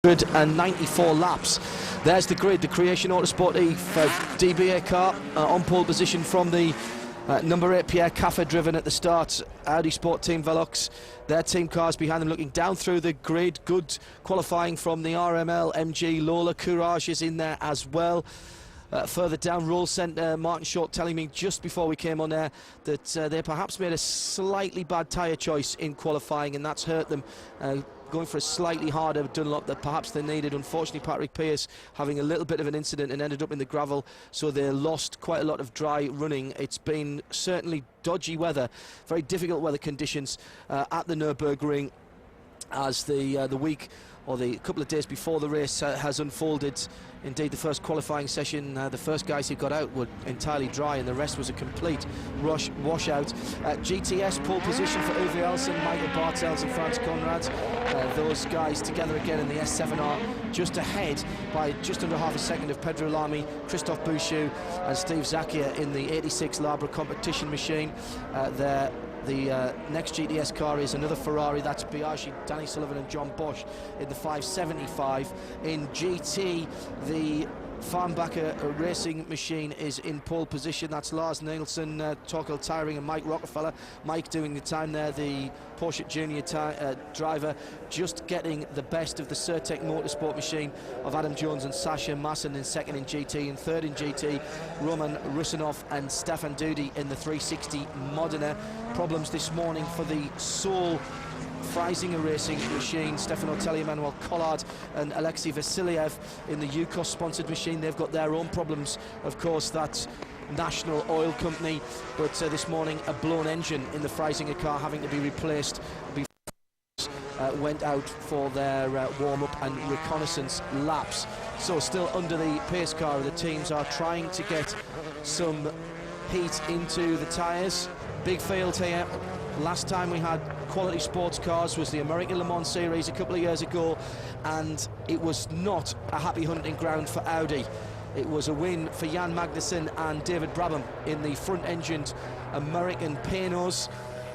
194 laps. There's the grid, the Creation Autosport E DBA car on pole position from the number 8 Pierre Caffa, driven at the start. Audi Sport Team Velox, their team cars behind them looking down through the grid. Good qualifying from the RML MG. Lola Courage is in there as well. Further down, Roll Centre, Martin Short telling me just before we came on air that they perhaps made a slightly bad tyre choice in qualifying, and that's hurt them. Going for a slightly harder Dunlop that perhaps they needed. Unfortunately, Patrick Pearce having a little bit of an incident and ended up in the gravel, so they lost quite a lot of dry running. It's been certainly dodgy weather, very difficult weather conditions at the Nurburgring as the week or the couple of days before the race has unfolded. Indeed, the first qualifying session, the first guys who got out were entirely dry, and the rest was a complete washout. GTS pole position for Uwe Elson, Michael Bartels and Franz Conrad. Those guys together again in the S7R, just ahead by just under half a second of Pedro Lamy, Christophe Bouchou and Steve Zakia in the 86 Labra competition machine. The next GTS car is another Ferrari, that's Biaggi, Danny Sullivan and John Bosch in the 575. In GT, the Farnbacher racing machine is in pole position. That's Lars Nielsen, Torkel Tyring and Mike Rockefeller. Mike doing the time there, the Porsche Junior driver, just getting the best of the Certec Motorsport machine of Adam Jones and Sasha Masson in second in GT. And third in GT, Roman Rusinov and Stefan Dudi in the 360 Modena. Problems this morning for the Seoul Freisinger racing machine. Stefano Telly, Emmanuel Collard and Alexei Vasiliev in the UCOS sponsored machine. They've got their own problems, of course. That's National Oil Company, but this morning a blown engine in the Freisinger car having to be replaced before went out for their warm-up and reconnaissance laps. So still under the pace car, the teams are trying to get some heat into the tyres. Big field here. Last time we had quality sports cars was the American Le Mans Series a couple of years ago, and it was not a happy hunting ground for Audi. It was a win for Jan Magnussen and David Brabham in the front-engined American Panos.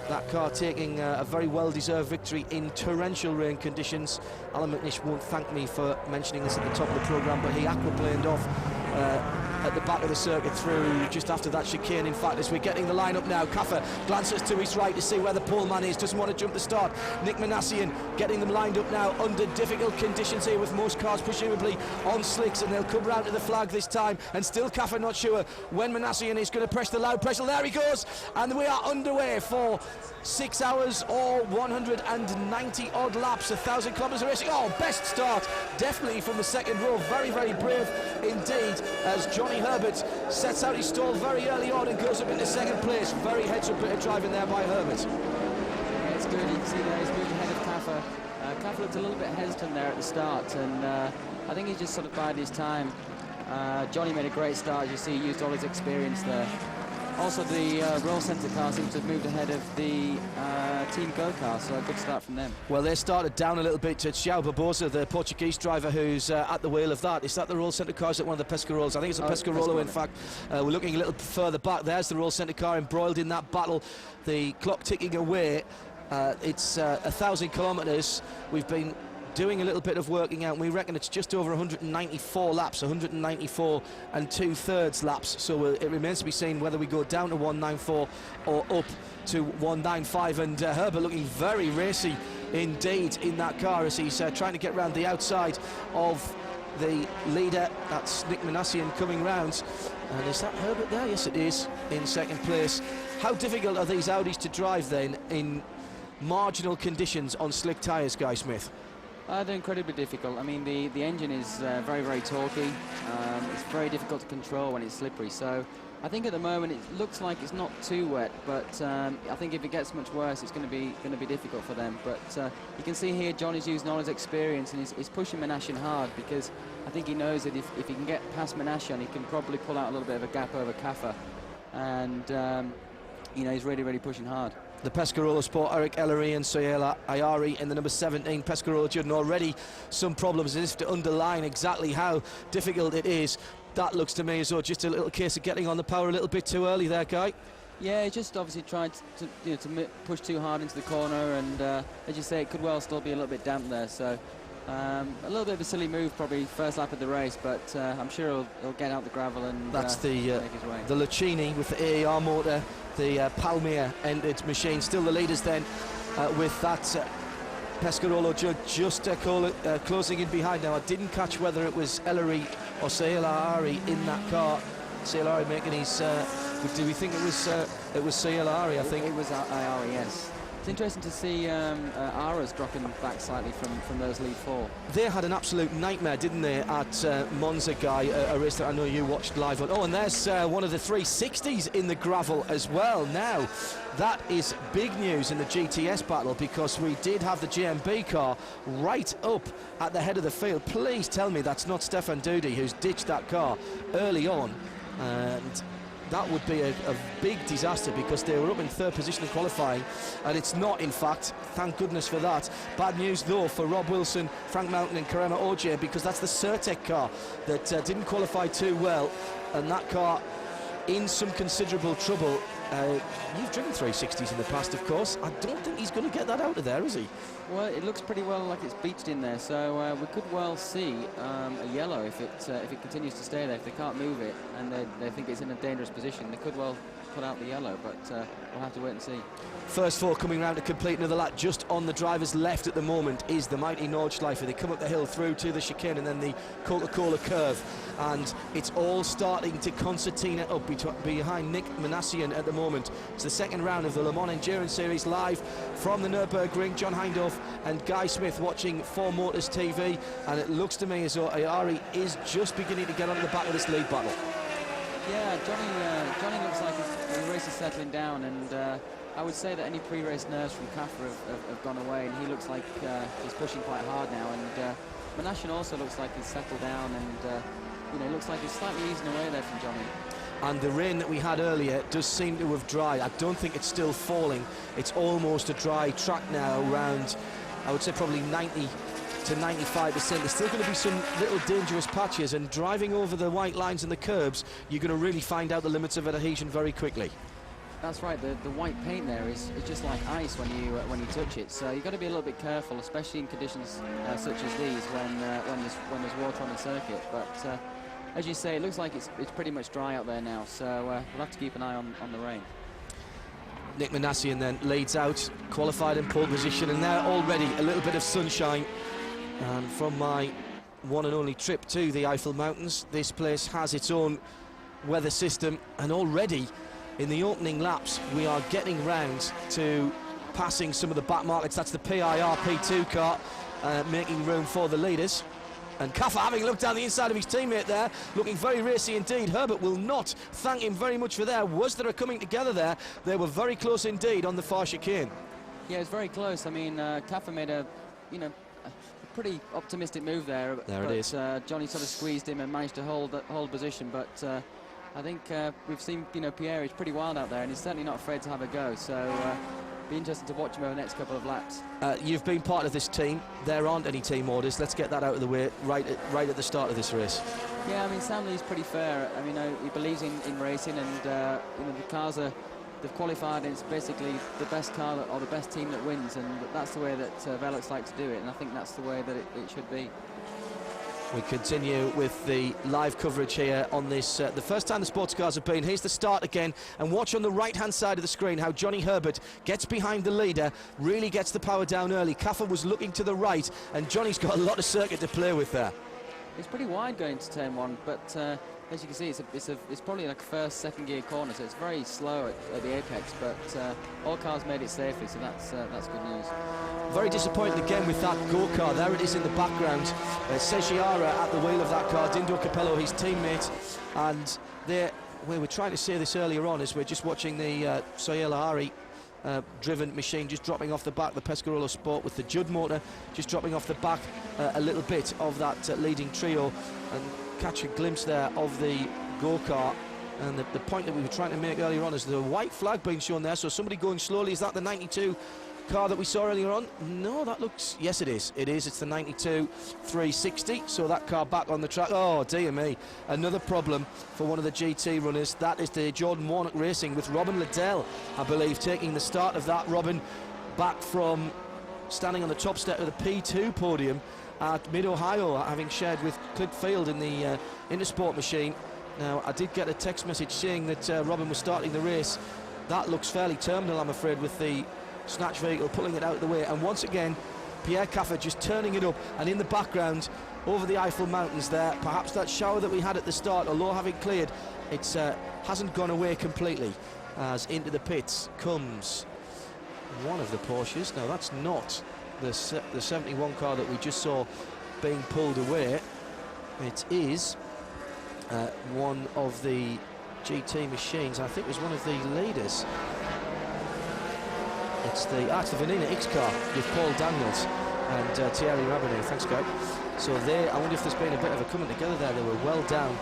That car taking a very well-deserved victory in torrential rain conditions. Alan McNish won't thank me for mentioning this at the top of the programme, but he aquaplaned off at the back of the circuit through just after that chicane. In fact, as we're getting the line up now, Caffa glances to his right to see where the pole man is, doesn't want to jump the start. Nick Manassian getting them lined up now under difficult conditions here, with most cars presumably on slicks, and they'll come round to the flag this time, and still Caffa not sure when Manassian is going to press the loud pressure. There he goes, and we are underway for 6 hours or 190 odd laps, 1,000 kilometres of racing. Oh, best start definitely from the second row. Very, very brave indeed, as Johnny Herbert sets out his stall very early on and goes up into second place. Very heads-up bit of driving there by Herbert. Yeah, it's good. You can see there he's moved ahead of Caffa. Caffa looked a little bit hesitant there at the start, and I think he just sort of bided his time. Johnny made a great start, as you see, he used all his experience there. Also, the Roll Centre car seems to have moved ahead of the Team Go car, so a good start from them. Well, they started down a little bit to João Barbosa, the Portuguese driver who's at the wheel of that. Is that the Roll Centre car? Is it one of the Pescarolles? I think it's a Pescarolo, in fact. We're looking a little further back. There's the Roll Centre car embroiled in that battle. The clock ticking away. It's 1,000 kilometres. We've been doing a little bit of working out, and we reckon it's just over 194 laps, 194 and 2/3 laps. So it remains to be seen whether we go down to 194 or up to 195. And Herbert looking very racy indeed in that car as he's trying to get round the outside of the leader. That's Nick Manassian coming round. And is that Herbert there? Yes, it is, in second place. How difficult are these Audis to drive then in marginal conditions on slick tyres, Guy Smith? They're incredibly difficult. I mean, the engine is very, very torquey. It's very difficult to control when it's slippery. So I think at the moment it looks like it's not too wet, but I think if it gets much worse, it's going to be difficult for them. But you can see here Johnny's using all his experience, and he's pushing Manassian hard, because I think he knows that if he can get past Manassian, he can probably pull out a little bit of a gap over Caffa. And you know, he's really, really pushing hard. The Pescarolo Sport, Eric Ellery and Soyela Ayari in the number 17 Pescarolo Jordan. Already some problems, as if to underline exactly how difficult it is. That looks to me as though just a little case of getting on the power a little bit too early there, Guy. Yeah, he just obviously tried to push too hard into the corner, and as you say, it could well still be a little bit damp there. So A little bit of a silly move, probably first lap of the race, but I'm sure he'll get out the gravel and that's make his way. the Lucchini with the AAR motor, the Palmia ended machine. Still the leaders then with that Pescarolo just closing in behind. Now I didn't catch whether it was Ellery or Sayalari in that car. Sayalari making his. Do we think it was Sayalari? I think it was Ari, yes. It's interesting to see Erdos dropping back slightly from those lead four. They had an absolute nightmare, didn't they, at Monza, Guy, a race that I know you watched live on. Oh, and there's one of the 360s in the gravel as well. Now, that is big news in the GTS battle, because we did have the GMB car right up at the head of the field. Please tell me that's not Stefan Doody, who's ditched that car early on. And that would be a big disaster, because they were up in third position in qualifying, and it's not, in fact. Thank goodness for that. Bad news though for Rob Wilson, Frank Mountain and Karema Ogier, because that's the Certec car that didn't qualify too well, and that car in some considerable trouble. You've driven 360s in the past, of course. I don't think he's going to get that out of there, is he? Well, it looks pretty well like it's beached in there, so we could well see a yellow if it continues to stay there. If they can't move it and they think it's in a dangerous position, they could well put out the yellow, but we'll have to wait and see. First four coming round to complete another lap. Just on the driver's left at the moment is the mighty Nordschleife. They come up the hill through to the chicane and then the Coca-Cola curve, and it's all starting to concertina up behind Nick Manassian at the moment. It's the second round of the Le Mans Endurance Series, live from the Nurburgring. John Hindhaugh and Guy Smith watching 4Motors TV, and it looks to me as though Ari is just beginning to get onto the back of this lead battle. Yeah, Johnny looks like the race is settling down, and I would say that any pre-race nerves from Kaffer have gone away, and he looks like he's pushing quite hard now. And Manassian also looks like he's settled down, and it looks like he's slightly easing away there from Johnny. And the rain that we had earlier does seem to have dried. I don't think it's still falling. It's almost a dry track now, around, I would say, probably 90 to 95%. There's still going to be some little dangerous patches, and driving over the white lines and the curbs, you're going to really find out the limits of adhesion very quickly. That's right. The white paint there is just like ice when you touch it. So you've got to be a little bit careful, especially in conditions such as these, when there's water on the circuit. But as you say, it looks like it's pretty much dry out there now. So we'll have to keep an eye on the rain. Nick Manassian then leads out, qualified in pole position, and now already a little bit of sunshine. And from my one and only trip to the Eifel Mountains, this place has its own weather system, and already in the opening laps we are getting round to passing some of the back markets. That's the PIR P2 car making room for the leaders. And Kaffer, having looked down the inside of his teammate there, looking very racy indeed. Herbert will not thank him very much for there. Was there a coming together there? They were very close indeed on the far chicane. Yeah, it was very close. I mean, Kaffer made a pretty optimistic move there. There it is. Johnny sort of squeezed him and managed to hold position. But I think we've seen, Pierre is pretty wild out there, and he's certainly not afraid to have a go. So be interesting to watch him over the next couple of laps. You've been part of this team. There aren't any team orders. Let's get that out of the way right at the start of this race. Yeah, I mean, Sam Lee's pretty fair. I mean, he believes in racing, and the cars they've qualified, and it's basically the best car or the best team that wins, and that's the way that Velox like to do it, and I think that's the way that it should be. We continue with the live coverage here on this, the first time the sports cars have been. Here's the start again, and watch on the right-hand side of the screen how Johnny Herbert gets behind the leader, really gets the power down early. Kaffer was looking to the right, and Johnny's got a lot of circuit to play with there. It's pretty wide going to turn one, but as you can see, it's probably like a first, second gear corner, so it's very slow at the apex, but all cars made it safely, so that's good news. Very disappointed again with that go-car. There it is in the background. Sejiara at the wheel of that car, Dindo Capello, his teammate, and we were trying to say this earlier on as we're just watching the Soyela Ari driven machine just dropping off the back, the Pescarolo Sport with the Judd motor just dropping off the back a little bit of that leading trio, and catch a glimpse there of the go-kart. And the point that we were trying to make earlier on is the white flag being shown there, so somebody going slowly. Is that the 92 car that we saw earlier on? No, that looks, yes it is. It's the 92 360, so that car back on the track. Oh dear me, another problem for one of the GT runners. That is the Jordan Warnock Racing with Robin Liddell, I believe, taking the start of that. Robin back from standing on the top step of the P2 podium, at Mid-Ohio, having shared with Clint Field in the Intersport machine. Now, I did get a text message saying that Robin was starting the race. That looks fairly terminal, I'm afraid, with the snatch vehicle pulling it out of the way. And once again, Pierre Caffer just turning it up, and in the background, over the Eiffel Mountains there, perhaps that shower that we had at the start, although having cleared, it hasn't gone away completely, as into the pits comes one of the Porsches. Now, that's not the 71 car that we just saw being pulled away. It is one of the GT machines. I think it was one of the leaders. It's the Vanina X car with Paul Daniels and Thierry Rabinet. Thanks, Guy. So I wonder if there's been a bit of a coming together there. They were well down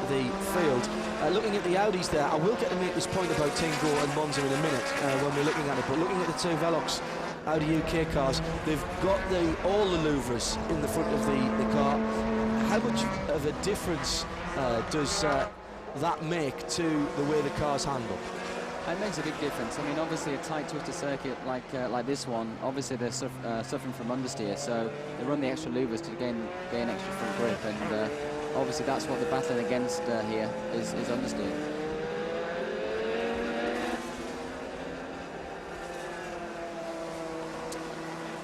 the field. Looking at the Audis there, I will get to make this point about Team Go and Monza in a minute when we're looking at it, but looking at the two Velox Audi UK cars, they've got all the louvres in the front of the car. How much of a difference does that make to the way the cars handle? It makes a big difference. I mean, obviously a tight twisted circuit like this one, obviously they're suffering from understeer, so they run the extra louvers to gain extra front grip, and obviously that's what they're battling against here is understeer.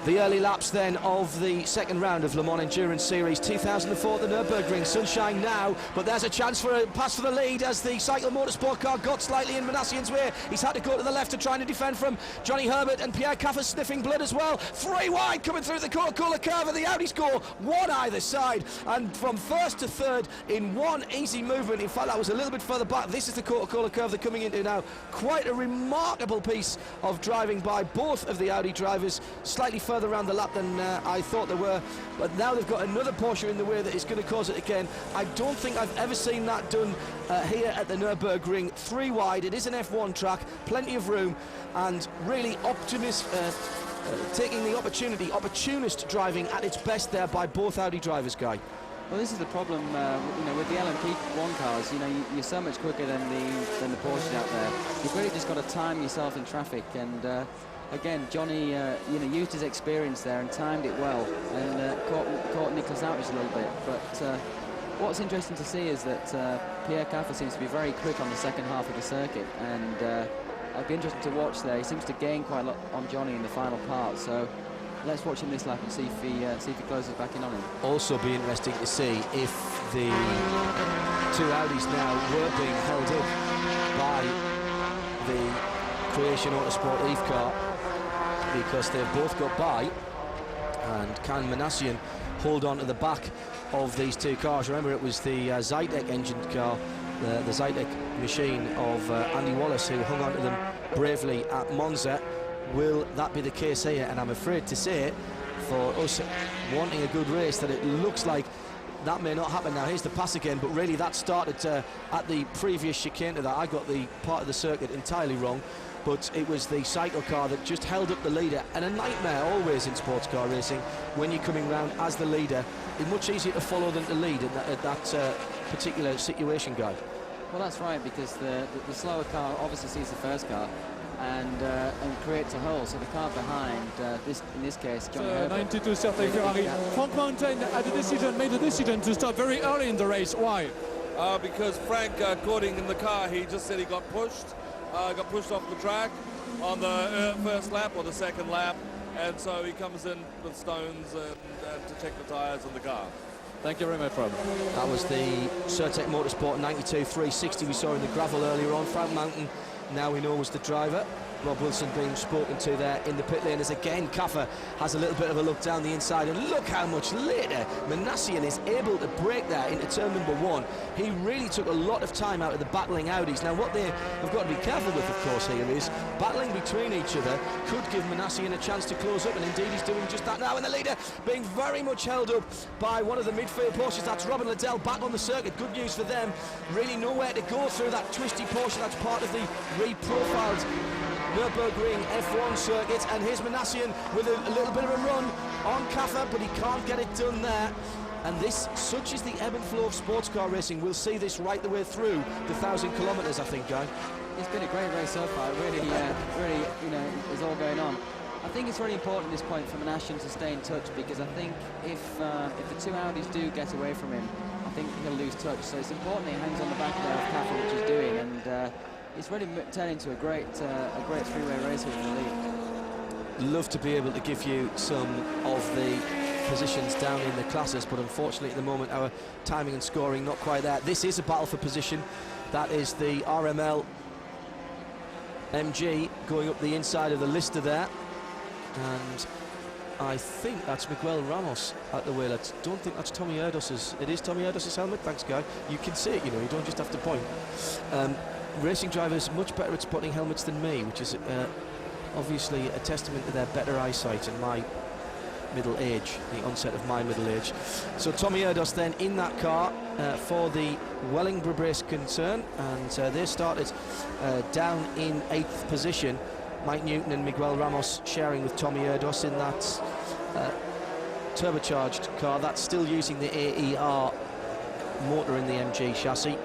The early laps then of the second round of Le Mans Endurance Series 2004 at the Nurburgring. Sunshine now, but there's a chance for a pass for the lead as the Cycle Motorsport car got slightly in Manassian's way. He's had to go to the left to try and defend from Johnny Herbert, and Pierre Caffer sniffing blood as well. 3 wide coming through the Coca-Cola curve, and the Audi score 1 either side, and from first to third in one easy movement. In fact, that was a little bit further back. This is the Coca-Cola curve they're coming into now. Quite a remarkable piece of driving by both of the Audi drivers, slightly further around the lap than I thought they were, but now they've got another Porsche in the way that is going to cause it again. I don't think I've ever seen that done here at the Nürburgring. 3 wide, it is an F1 track, plenty of room, and really taking the opportunist driving at its best there by both Audi drivers, Guy. Well, this is the problem, you know, with the LMP1 cars. You know, you're so much quicker than the Porsches out there. You've really just got to time yourself in traffic, and again, Johnny, you know, used his experience there and timed it well, and caught Nicholas Outridge a little bit. But what's interesting to see is that Pierre Caffer seems to be very quick on the second half of the circuit, and I'd be interested to watch there. He seems to gain quite a lot on Johnny in the final part. So let's watch him this lap and see if he closes back in on him. Also be interesting to see if the two Audis now were being held up by the Creation Autosport Eve car, because they've both got by, and can Manassian hold on to the back of these two cars? Remember, it was the Zytek engined car, the Zytek machine of Andy Wallace, who hung on to them bravely at Monza. Will that be the case here? And I'm afraid to say, for us wanting a good race, that it looks like that may not happen. Now here's the pass again, but really that started at the previous chicane to that. I got the part of the circuit entirely wrong, but it was the cycle car that just held up the leader, and a nightmare always in sports car racing when you're coming round as the leader. It's much easier to follow than to lead at that particular situation, Guy. Well, that's right, because the slower car obviously sees the first car and creates a hole, so the car behind, in this case, Johnny Herbert. 92 Certain Ferrari. Frank Mountain made a decision to start very early in the race. Why? Because Frank, according in the car, he just said he got pushed off the track on the first lap or the second lap, and so he comes in with stones and to check the tyres on the car. Thank you very much, Rob. That was the Certec Motorsport 92 360 we saw in the gravel earlier on. Frank Mountain, now we know, was the driver. Rob Wilson being spoken to there in the pit lane, as again Caffer has a little bit of a look down the inside, and look how much later Manassian is able to break there into turn number 1. He really took a lot of time out of the battling Audis. Now what they have got to be careful with, of course, here is battling between each other could give Manassian a chance to close up, and indeed he's doing just that now, and the leader being very much held up by one of the midfield Porsches. That's Robin Liddell back on the circuit. Good news for them, really nowhere to go through that twisty Porsche. That's part of the reprofiled Nürburgring F1 circuit, and here's Manassian with a little bit of a run on Caffer, but he can't get it done there. And this, such is the ebb and flow of sports car racing. We'll see this right the way through the 1,000 kilometres, I think, Guy. It's been a great race so far. Really, you know, is all going on. I think it's really important at this point for Menashian to stay in touch, because I think if the two Audis do get away from him, I think he'll lose touch. So it's important that he hangs on the back there of Cafe, which he's doing, and it's really turned into a great three-way race with the lead. Love to be able to give you some of the positions down in the classes, but unfortunately at the moment our timing and scoring not quite there. This is a battle for position. That is the RML MG going up the inside of the lister there, and I think that's Miguel Ramos at the wheel. I don't think that's Tommy Erdos's. It is Tommy Erdos's helmet. Thanks, Guy. You can see it, you know, you don't just have to point. Racing drivers much better at spotting helmets than me, which is obviously a testament to their better eyesight and my middle age, the onset of my middle age. So Tommy Erdos then in that car for the Wellingborough race concern, and they started down in 8th position. Mike Newton and Miguel Ramos sharing with Tommy Erdos in that turbocharged car. That's still using the AER motor in the MG chassis,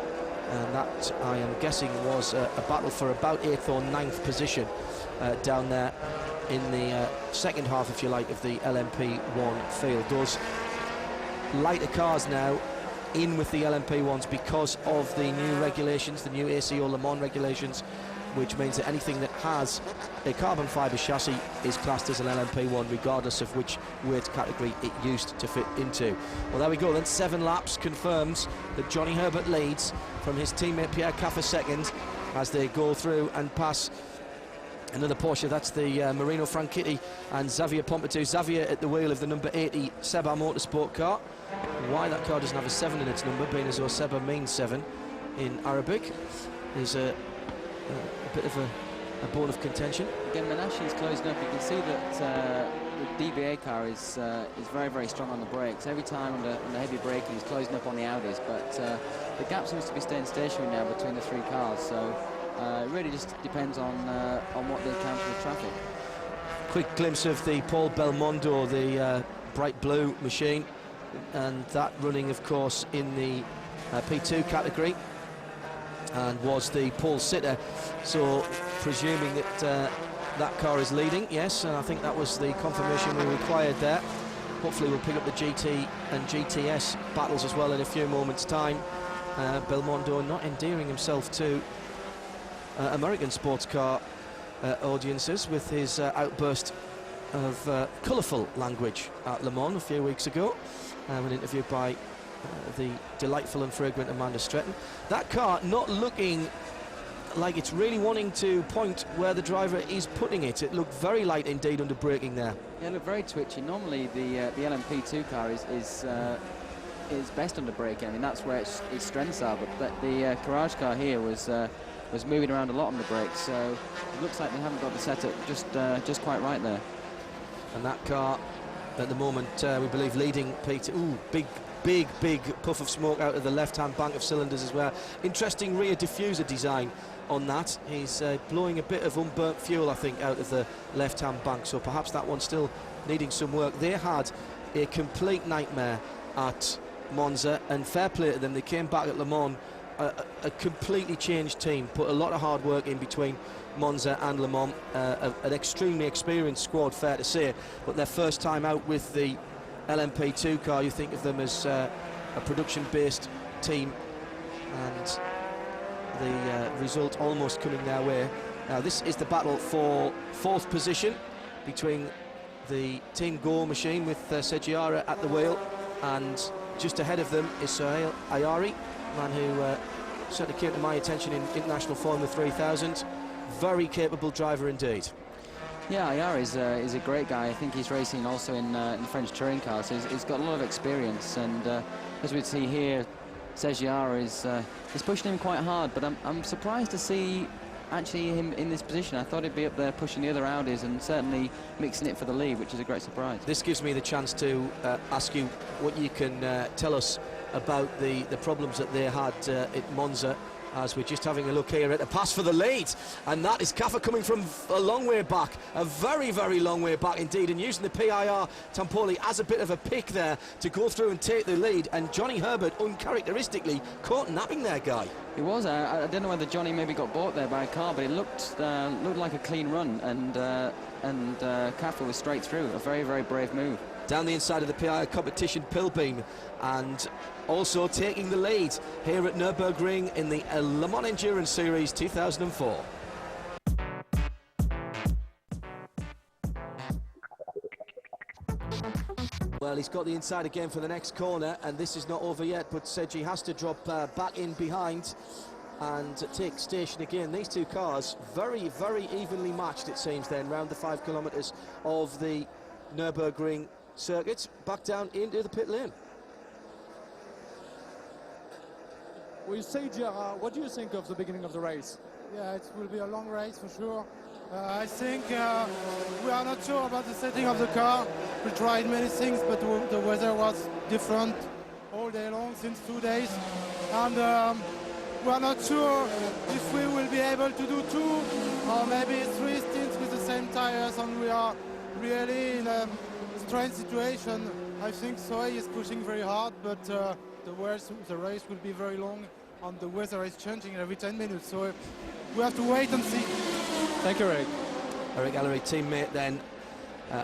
and that, I am guessing, was a battle for about 8th or 9th position down there in the second half, if you like, of the LMP1 field. Those lighter cars now in with the LMP1s because of the new regulations, the new ACO Le Mans regulations, which means that anything that has a carbon fibre chassis is classed as an LMP1 regardless of which weight category it used to fit into. Well, there we go then, 7 laps confirms that Johnny Herbert leads from his teammate Pierre Caffer second as they go through and pass another Porsche. That's the Marino Franchitti and Xavier Pompidou. Xavier at the wheel of the number 80 Seba Motorsport car. Why that car doesn't have a 7 in its number, being as though Seba means 7 in Arabic, is a bit of a bone of contention. Again, Menashian's closing up. You can see that the DBA car is very, very strong on the brakes. Every time under heavy braking, he's closing up on the Audis, but the gap seems to be staying stationary now between the 3 cars. So it really just depends on what they encounter with traffic. Quick glimpse of the Paul Belmondo, the bright blue machine, and that running, of course, in the P2 category, and was the pole sitter. So presuming that that car is leading, yes, and I think that was the confirmation we required there. Hopefully we'll pick up the GT and GTS battles as well in a few moments' time. Belmondo not endearing himself to American sports car audiences with his outburst of colourful language at Le Mans a few weeks ago, when interviewed by the delightful and fragrant Amanda Stretton. That car not looking like it's really wanting to point where the driver is putting it. It looked very light indeed under braking there. Yeah, it looked very twitchy. Normally the LMP2 car is best under braking. I mean, that's where its strengths are, but the Courage car here was moving around a lot on the brakes, so it looks like they haven't got the setup just quite right there. And that car at the moment, we believe, leading P2. Ooh, big puff of smoke out of the left-hand bank of cylinders as well. Interesting rear diffuser design on that. He's blowing a bit of unburnt fuel, I think, out of the left-hand bank, so perhaps that one's still needing some work. They had a complete nightmare at Monza, and fair play to them. They came back at Le Mans a completely changed team, put a lot of hard work in between Monza and Le Mans. An extremely experienced squad, fair to say, but their first time out with the LMP2 car, you think of them as a production-based team, and the result almost coming their way. Now this is the battle for 4th position between the Team Go machine with Seggiara at the wheel, and just ahead of them is Sohail Ayari, man who certainly came to my attention in International Formula 3000. Very capable driver indeed. Yeah, Ayari is a great guy. I think he's racing also in the French touring cars, so he's got a lot of experience, and as we see here, Seggiara is pushing him quite hard, but I'm surprised to see actually him in this position. I thought he'd be up there pushing the other Audis and certainly mixing it for the lead, which is a great surprise. This gives me the chance to ask you what you can tell us about the problems that they had at Monza as we're just having a look here at a pass for the lead, and that is Caffer coming from a long way back, a very, very long way back indeed, and using the PIR Tampoli as a bit of a pick there to go through and take the lead. And Johnny Herbert, uncharacteristically, caught napping there, Guy. It was. I don't know whether Johnny maybe got bought there by a car, but it looked like a clean run, and Caffer was straight through. A very, very brave move. Down the inside of the PIR competition, Pilbeam, and also taking the lead here at Nurburgring in the Le Mans Endurance Series 2004. Well, he's got the inside again for the next corner, and this is not over yet, but Seji has to drop back in behind and take station again. These two cars very, very evenly matched, it seems, then, round the 5 kilometres of the Nurburgring circuit, back down into the pit lane. Well, Seiji, what do you think of the beginning of the race? Yeah, it will be a long race for sure. I think we are not sure about the setting of the car. We tried many things, but the weather was different all day long since 2 days. And we are not sure if we will be able to do 2 or maybe 3 stints with the same tires, and we are really in a strange situation. I think Soy is pushing very hard, but the race will be very long, and the weather is changing every 10 minutes, so we have to wait and see. Thank you, Eric. Eric Ellery, teammate then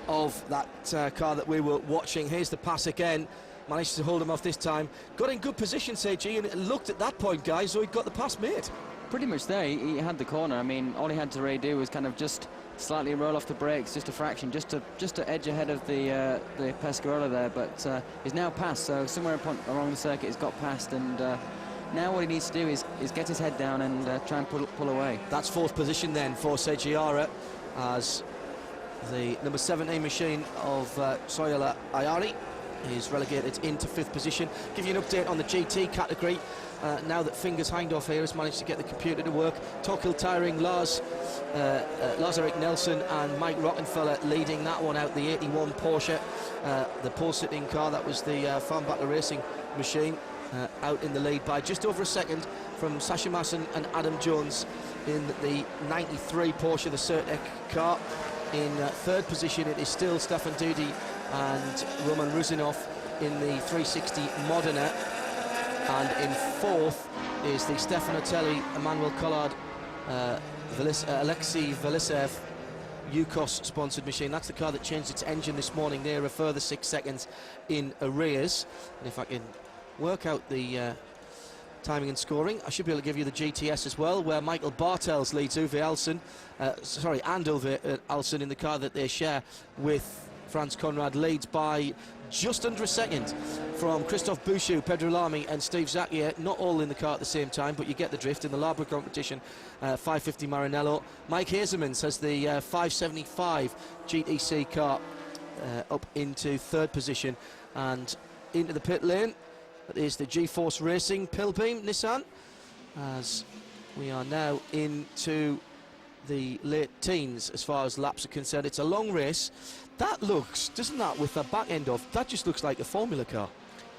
of that car that we were watching. Here's the pass again. Managed to hold him off this time. Got in good position, Seiji, and it looked at that point, guys, so he'd got the pass made. Pretty much there. He had the corner. I mean, all he had to really do was kind of just slightly roll off the brakes, just a fraction, just to edge ahead of the Pescarolo there. But he's now passed, so somewhere along the circuit he's got past, and now what he needs to do is get his head down and try and pull away. That's 4th position then for Sejiara, as the number 17 machine of Soyola Ayari is relegated into 5th position. Give you an update on the GT category. Now that Fingers Hindhoff here has managed to get the computer to work. Torquil Tiring, Lars-Erik Nelson and Mike Rockenfeller leading that one out, the 81 Porsche, the pole-sitting car. That was the Farm Battle Racing machine, out in the lead by just over a second from Sasha Masson and Adam Jones in the 93 Porsche, the Certec car. In 3rd position it is still Stefan Dudi and Roman Ruzinov in the 360 Modena, and in 4th is the Stefano Telli, Emmanuel Collard, Alexei Velisev Yukos sponsored machine. That's the car that changed its engine this morning. They're a further 6 seconds in arrears, and if I can work out the timing and scoring, I should be able to give you the GTS as well, where Michael Bartels leads Uwe Alsen, and Uwe Alsen in the car that they share with Franz Conrad, leads by just under a second from Christophe Bouchou, Pedro Lamy and Steve Zakier. Not all in the car at the same time, but you get the drift. In the Labra competition, 550 Maranello. Mike Hazemans has the 575 GTC car up into 3rd position, and into the pit lane. That is the G-Force Racing Pilbeam Nissan, as we are now into the late teens as far as laps are concerned. It's a long race. That looks, doesn't that, with the back end of, that just looks like a Formula car.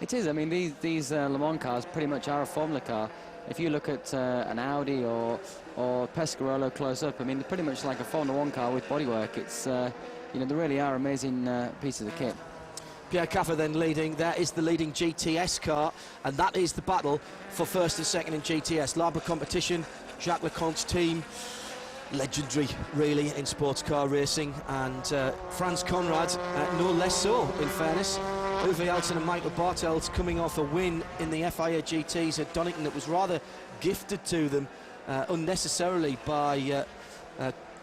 It is. I mean, these Le Mans cars pretty much are a Formula car. If you look at an Audi or Pescarolo close up, I mean, they're pretty much like a Formula 1 car with bodywork. It's, you know, they really are amazing pieces of kit. Pierre Caffer then leading. There is the leading GTS car, and that is the battle for 1st and 2nd in GTS. Labra competition, Jacques Lecomte's team. Legendary, really, in sports car racing, and Franz Conrad, no less so, in fairness. Uwe Alsen and Michael Bartels coming off a win in the FIA GTs at Donington that was rather gifted to them unnecessarily by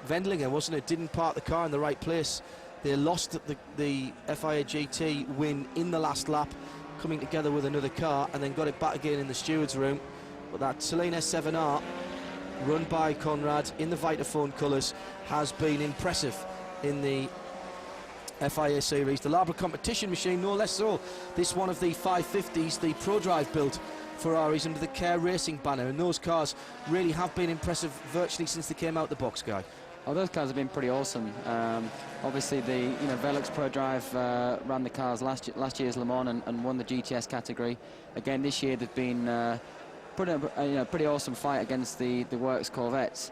Wendlinger, wasn't it? Didn't park the car in the right place. They lost the FIA GT win in the last lap, coming together with another car, and then got it back again in the steward's room. But that Celine S7R, run by Conrad in the Vitaphone colours, has been impressive in the FIA series. The Labra competition machine, no less so. This one of the 550s, the ProDrive built Ferraris under the Care Racing banner, and those cars really have been impressive virtually since they came out the box, Guy. Oh, those cars have been pretty awesome. Obviously, the Velux ProDrive ran the cars last year's Le Mans and won the GTS category. Again, this year they've been put up a pretty awesome fight against the Works Corvettes.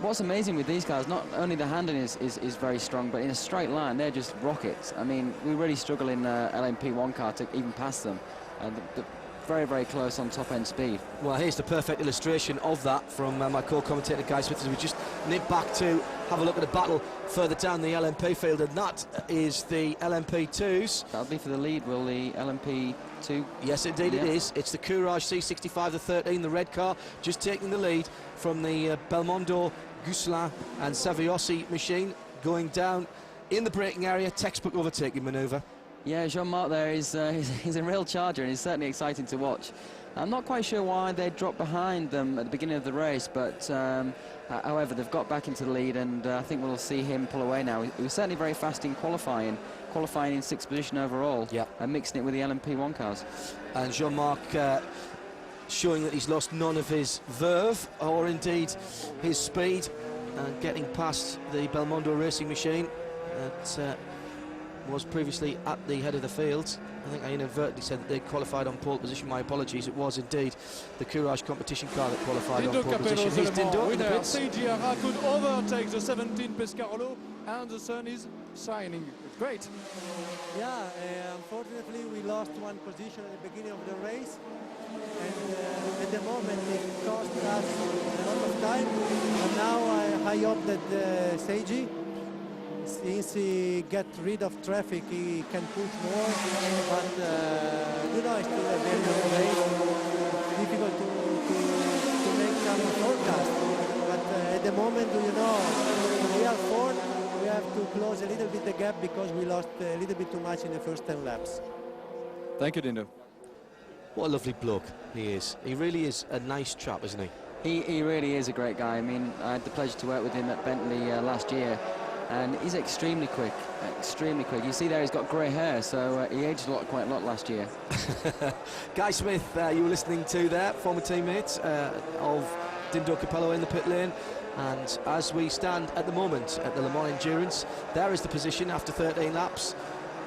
What's amazing with these guys, not only the handling is very strong, but in a straight line, they're just rockets. I mean, we really struggle in LMP1 car to even pass them. They're very, very close on top-end speed. Well, here's the perfect illustration of that from my co-commentator, Guy Smith, as we just nip back to have a look at a battle further down the LMP field, and that is the LMP2s. That'll be for the lead, will the LMP2? Yes, indeed, it is. It's the Courage C65, the 13, the red car, just taking the lead from the Belmonde, Gusselin and Saviosi machine, going down in the braking area, textbook overtaking manoeuvre. Yeah, Jean-Marc there is he's a real charger, and he's certainly exciting to watch. I'm not quite sure why they dropped behind them at the beginning of the race, but however, they've got back into the lead, and I think we'll see him pull away now. He was certainly very fast in qualifying in 6th position overall, and mixing it with the LMP1 cars. And Jean-Marc showing that he's lost none of his verve, or indeed his speed, and getting past the Belmondo racing machine that was previously at the head of the field. I think I inadvertently said that they qualified on pole position. My apologies. It was indeed the Courage competition car that qualified on pole position. Here's Dindo in the pits. Seiji could overtake the 17 Pescarolo, and the sun is shining. Great. Yeah, unfortunately we lost one position at the beginning of the race, and at the moment it cost us a lot of time. But now I hope that Seiji, since he get rid of traffic, he can push more, but you know, it's still a very long race, difficult to make some forecast. But at the moment, you know, we are fourth, we have to close a little bit the gap because we lost a little bit too much in the first 10 laps. Thank you, Dindo. What a lovely bloke he is. He really is a nice chap, isn't he? He really is a great guy. I mean, I had the pleasure to work with him at Bentley last year, and he's extremely quick, extremely quick. You see there he's got grey hair, so he aged quite a lot last year. Guy Smith, you were listening to there, former teammate of Dindo Capello in the pit lane. And as we stand at the moment at the Le Mans Endurance, there is the position after 13 laps.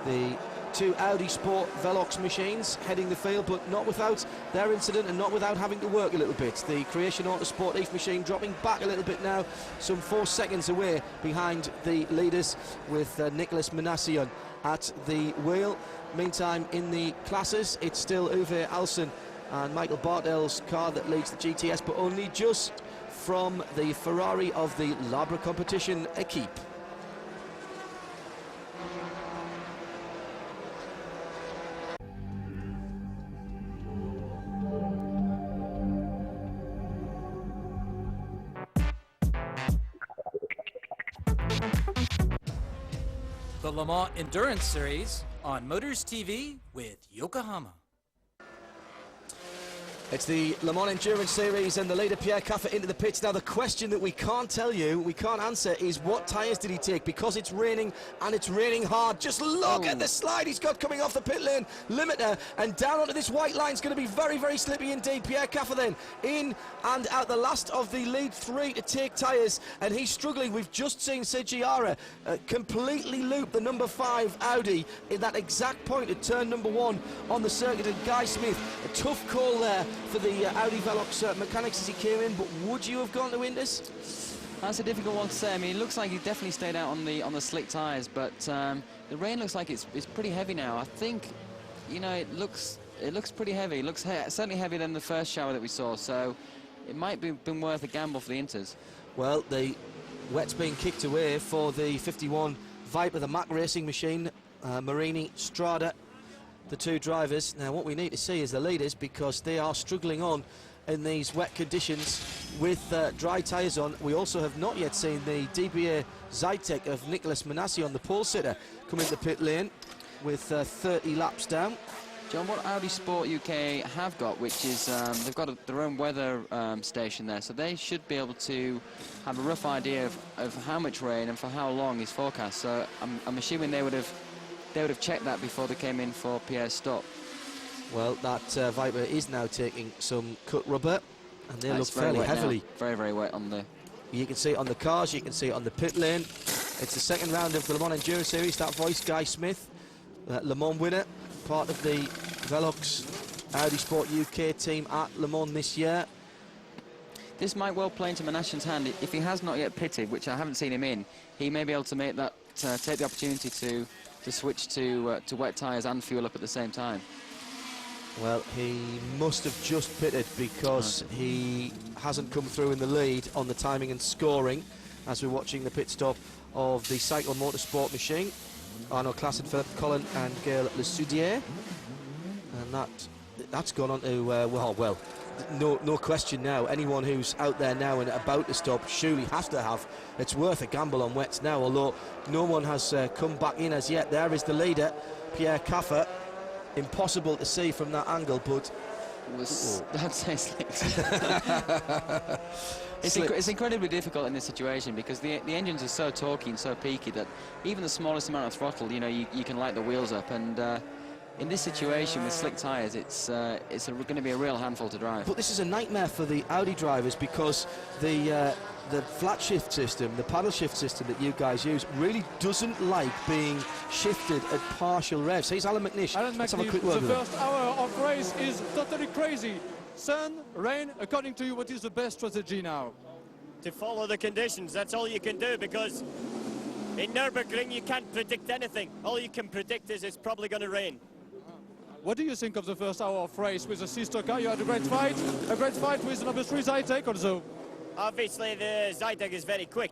The two Audi Sport Velox machines heading the field, but not without their incident and not without having to work a little bit. The Creation Autosport EVE machine dropping back a little bit now, some 4 seconds away behind the leaders, with Nicolas Menassian at the wheel. Meantime, in the classes, it's still Uwe Alsen and Michael Bartel's car that leads the GTS, but only just from the Ferrari of the Labre competition equipe. The Le Mans Endurance Series on Motors TV with Yokohama. It's the Le Mans Endurance Series, and the leader Pierre Caffer into the pits. Now the question that we can't tell you, we can't answer, is what tyres did he take, because it's raining and it's raining hard. Just look at the slide he's got coming off the pit lane limiter, and down onto this white line. It's going to be very, very slippy indeed. Pierre Caffer then in and out, the last of the lead three to take tyres, and he's struggling. We've just seen Seiji completely loop the number 5 Audi in that exact point at turn number 1 on the circuit, and Guy Smith, a tough call there for the Audi Velox mechanics as he came in. But would you have gone to Indus? That's a difficult one to say. I mean, it looks like he definitely stayed out on the slick tyres, but the rain looks like it's pretty heavy now. I think, you know, it looks pretty heavy. It looks certainly heavier than the first shower that we saw, so it might be been worth a gamble for the Inters. Well, the wet's being kicked away for the 51 Viper, the Mack racing machine. Marini, Strada, the two drivers. Now what we need to see is the leaders, because they are struggling on in these wet conditions with dry tyres on. We also have not yet seen the DBA Zytek of Nicolas Menassi on the pole sitter come into the pit lane with 30 laps down. John, what Audi Sport UK have got, which is they've got their own weather station there, so they should be able to have a rough idea of how much rain and for how long is forecast. So I'm assuming they would have checked that before they came in for Pierre's stop. Well, that Viper is now taking some cut rubber, and they look fairly heavily. Very, very wet on the... You can see it on the cars, you can see it on the pit lane. It's the second round of the Le Mans Endurance Series. That voice, Guy Smith, Le Mans winner, part of the Velox Audi Sport UK team at Le Mans this year. This might well play into Menashen's hand. If he has not yet pitted, which I haven't seen him in, he may be able to make that, take the opportunity to switch to wet tyres and fuel up at the same time. Well, he must have just pitted because he hasn't come through in the lead on the timing and scoring as we're watching the pit stop of the Cycle Motorsport machine. Arnaud Classen, Philip Collin and Gail Lesoudier. And that's gone on to, well, no question now. Anyone who's out there now and about to stop surely has to have. It's worth a gamble on wets now, although no one has come back in as yet. There is the leader, Pierre Caffer. Impossible to see from that angle, but I'd say slicks. It's incredibly difficult in this situation because the engines are so torquey and so peaky that even the smallest amount of throttle, you know, you can light the wheels up. And in this situation with slick tyres, it's going to be a real handful to drive. But this is a nightmare for the Audi drivers because the flat shift system, the paddle shift system that you guys use, really doesn't like being shifted at partial revs. Here's Alan McNish. Let's have a quick word with him. The first hour of race is totally crazy. Sun, rain, according to you, what is the best strategy now? To follow the conditions, that's all you can do, because in Nurburgring you can't predict anything. All you can predict is it's probably going to rain. What do you think of the first hour of race with the sister car? You had a great fight with number 3 Zytek also. Obviously the Zytek is very quick.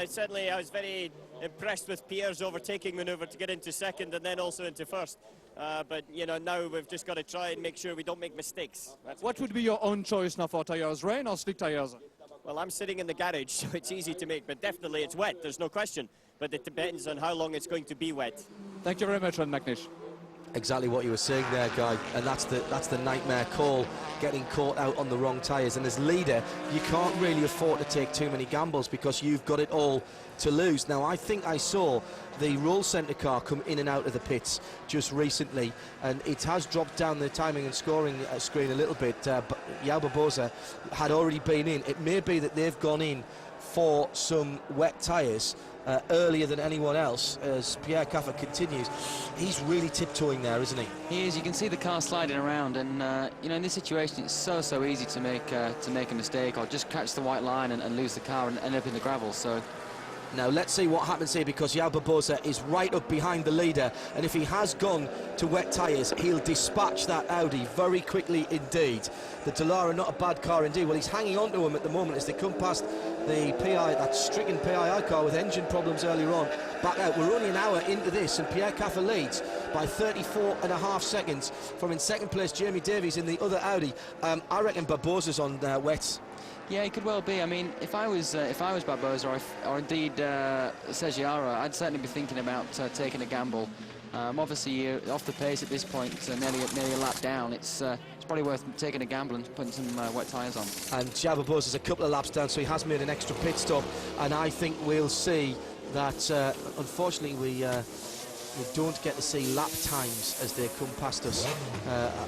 Certainly I was very impressed with Pierre's overtaking manoeuvre to get into second and then also into first. But you know, now we've just got to try and make sure we don't make mistakes. What would be your own choice now for tyres, rain or slick tyres? Well, I'm sitting in the garage, so it's easy to make, but definitely it's wet, there's no question. But it depends on how long it's going to be wet. Thank you very much, Ron McNish. Exactly what you were saying there, Guy, and that's the nightmare call, getting caught out on the wrong tyres. And as leader, you can't really afford to take too many gambles because you've got it all to lose. Now, I think I saw the roll centre car come in and out of the pits just recently, and it has dropped down the timing and scoring screen a little bit. But João Barbosa had already been in. It may be that they've gone in for some wet tyres earlier than anyone else as Pierre Caffer continues. He's really tiptoeing there, isn't he? He is. You can see the car sliding around, and you know, in this situation it's so easy to make a mistake or just catch the white line and lose the car and end up in the gravel. So now let's see what happens here, because João Barbosa is right up behind the leader, and if he has gone to wet tyres, he'll dispatch that Audi very quickly indeed. The Dallara, not a bad car indeed. Well, he's hanging on to him at the moment as they come past the PI, that stricken PII car with engine problems earlier on. Back out. We're only an hour into this, and Pierre Caffer leads by 34.5 seconds from in second place Jamie Davies in the other Audi. I reckon Barbosa's on wets. yeah, he could well be. I mean, if I was Barbosa or indeed Segiara, I'd certainly be thinking about taking a gamble. Obviously, you're off the pace at this point, nearly a lap down. It's probably worth taking a gamble and putting some wet tyres on. And João Barbosa's a couple of laps down, so he has made an extra pit stop, and I think we'll see that. Unfortunately, we don't get to see lap times as they come past us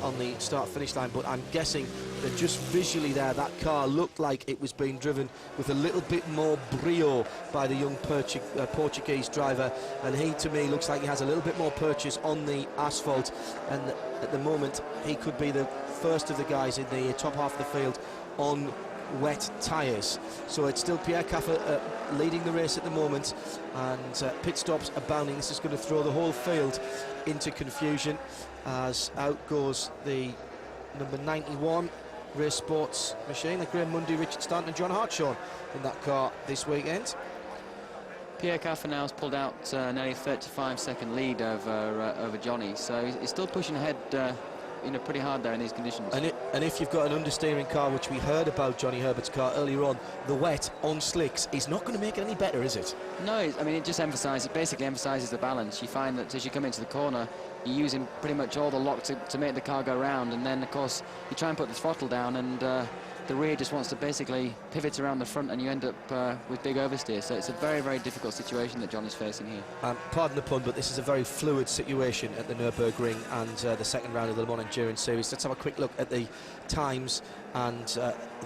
on the start-finish line, but I'm guessing that just visually there, that car looked like it was being driven with a little bit more brio by the young Portuguese driver, and he, to me, looks like he has a little bit more purchase on the asphalt, and at the moment he could be the first of the guys in the top half of the field on wet tyres. So it's still Pierre Caffer leading the race at the moment, and pit stops abounding. This is going to throw the whole field into confusion as out goes the number 91 Race Sports machine, the Graham Mundy, Richard Stanton and John Hartshorn in that car this weekend. Pierre Caffer now has pulled out nearly a 35-second lead over Johnny, so he's still pushing ahead pretty hard there in these conditions. And if you've got an understeering car, which we heard about Johnny Herbert's car earlier on, the wet on slicks is not going to make it any better, is it? No, I mean, it basically emphasises the balance. You find that as you come into the corner, you're using pretty much all the lock to make the car go round, and then of course you try and put the throttle down, and the rear just wants to basically pivot around the front, and you end up with big oversteer. So it's a very difficult situation that John is facing here. Pardon the pun, but this is a very fluid situation at the Nurburgring and the second round of the Le Mans Endurance Series. Let's have a quick look at the times and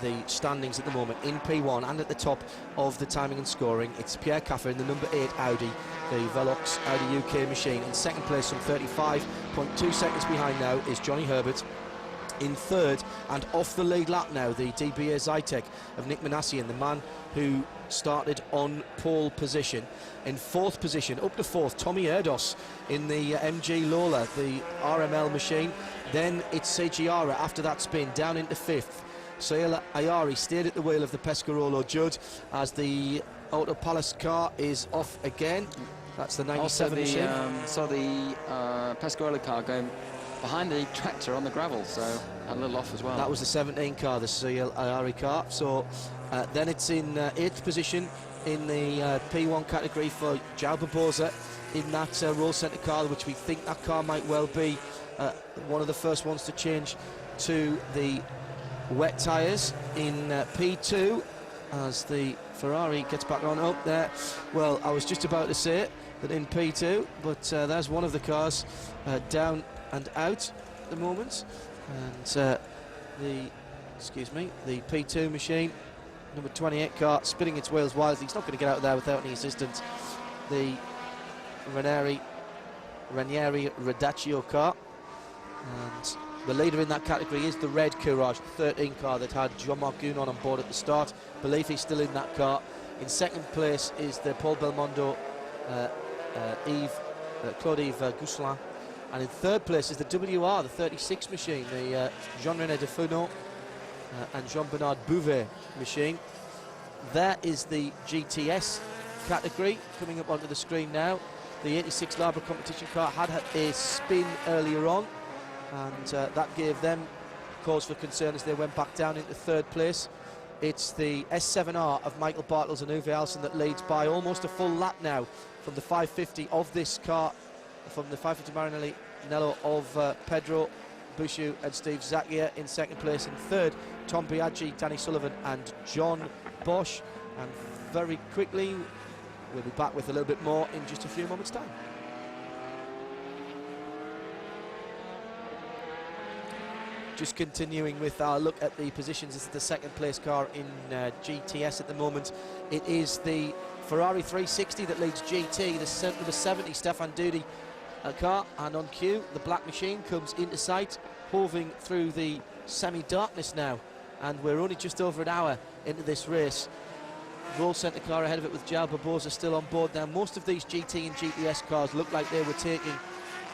the standings at the moment in P1 and at the top of the timing and scoring. It's Pierre Caffer in the number 8 Audi, the Velox Audi UK machine. In second place, some 35.2 seconds behind now, is Johnny Herbert. in third, and off the lead lap now, the DBA Zytek of Nick Manassian, the man who started on pole position. In fourth position, up to fourth, Tommy Erdos in the MG Lola, the RML machine. Then it's Sejiara after that spin, down into fifth. Sohail Ayari stayed at the wheel of the Pescarolo Judd as the Auto Palace car is off again. That's the 97 machine. So the Pescarolo car going behind the tractor on the gravel, so a little off as well. That was the 17 car, the Sohail Ayari car. So then it's in 8th position in the P1 category for João Barbosa in that roll centre car, which we think that car might well be one of the first ones to change to the wet tyres. In P2, as the Ferrari gets back on up there. Well, I was just about to say it, that in P2, but there's one of the cars down and out at the moment, and the P2 machine, number 28 car, spinning its wheels wildly. He's not going to get out of there without any assistance. The Ranieri Radaccio car, and the leader in that category is the red Courage, the 13 car that had Jean-Marc Gounon on board at the start. Believe he's still in that car. In second place is the Paul Belmondo Claude-Yves Gousselin. And in third place is the WR, the 36 machine, the Jean-René Defono and Jean-Bernard Bouvet machine. There is the GTS category coming up onto the screen now. The 86 Labra competition car had a spin earlier on, and that gave them cause for concern as they went back down into third place. It's the S7R of Michael Bartels and Uwe Alsen that leads by almost a full lap now from the 550 of this car, from the 550 Maranello of Pedro Bushu and Steve Zakia in second place. In third, Tom Biaggi, Danny Sullivan and John Bosch. And very quickly, we'll be back with a little bit more in just a few moments' time. Just continuing with our look at the positions. This is the second place car in GTS at the moment. It is the Ferrari 360 that leads GT, the number 70 Stefan Doody car, and on cue the black machine comes into sight, hoving through the semi-darkness now, and we're only just over an hour into this race. Roll centre car ahead of it with João Barbosa still on board now. Most of these GT and GTS cars look like they were taking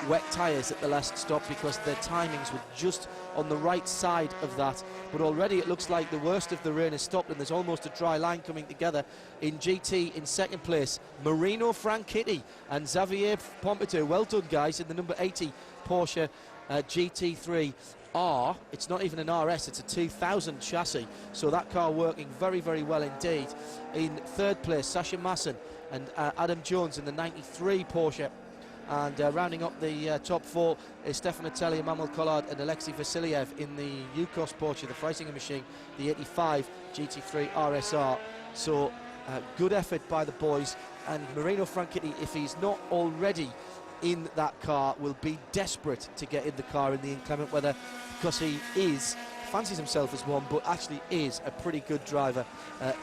wet tyres at the last stop because their timings were just on the right side of that, but already it looks like the worst of the rain has stopped and there's almost a dry line coming together. In GT, in second place, Marino Franchitti and Xavier Pompidou. Well done, guys, in the number 80 Porsche GT3 R. It's not even an RS, it's a 2000 chassis, so that car working very, very well indeed. In third place, Sasha Masson and Adam Jones in the 93 Porsche. And rounding up the top four is Stefan Otelli, Emmanuel Collard and Alexei Vasiliev in the Yukos Porsche, the Freisinger machine, the 85 GT3 RSR. So good effort by the boys, and Marino Franchitti, if he's not already in that car, will be desperate to get in the car in the inclement weather, because he fancies himself as one, but actually is a pretty good driver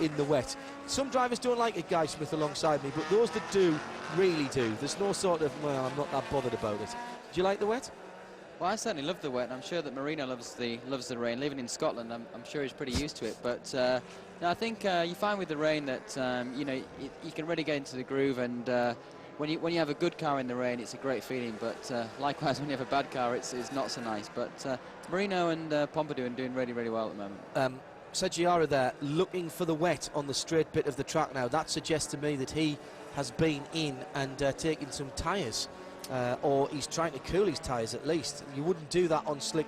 in the wet. Some drivers don't like it, Guy Smith alongside me, but those that do really do. There's no sort of, well, I'm not that bothered about it. Do you like the wet? Well, I certainly love the wet, and I'm sure that Marino loves the rain. Living in Scotland, I'm sure he's pretty used to it. But no, I think you find with the rain that you know, you can really get into the groove, and when you have a good car in the rain, it's a great feeling. But likewise, when you have a bad car, it's not so nice. But Marino and Pompidou are doing really, really well at the moment. Sejiara there looking for the wet on the straight bit of the track now. That suggests to me that he has been in and taken some tyres, or he's trying to cool his tyres at least. You wouldn't do that on slick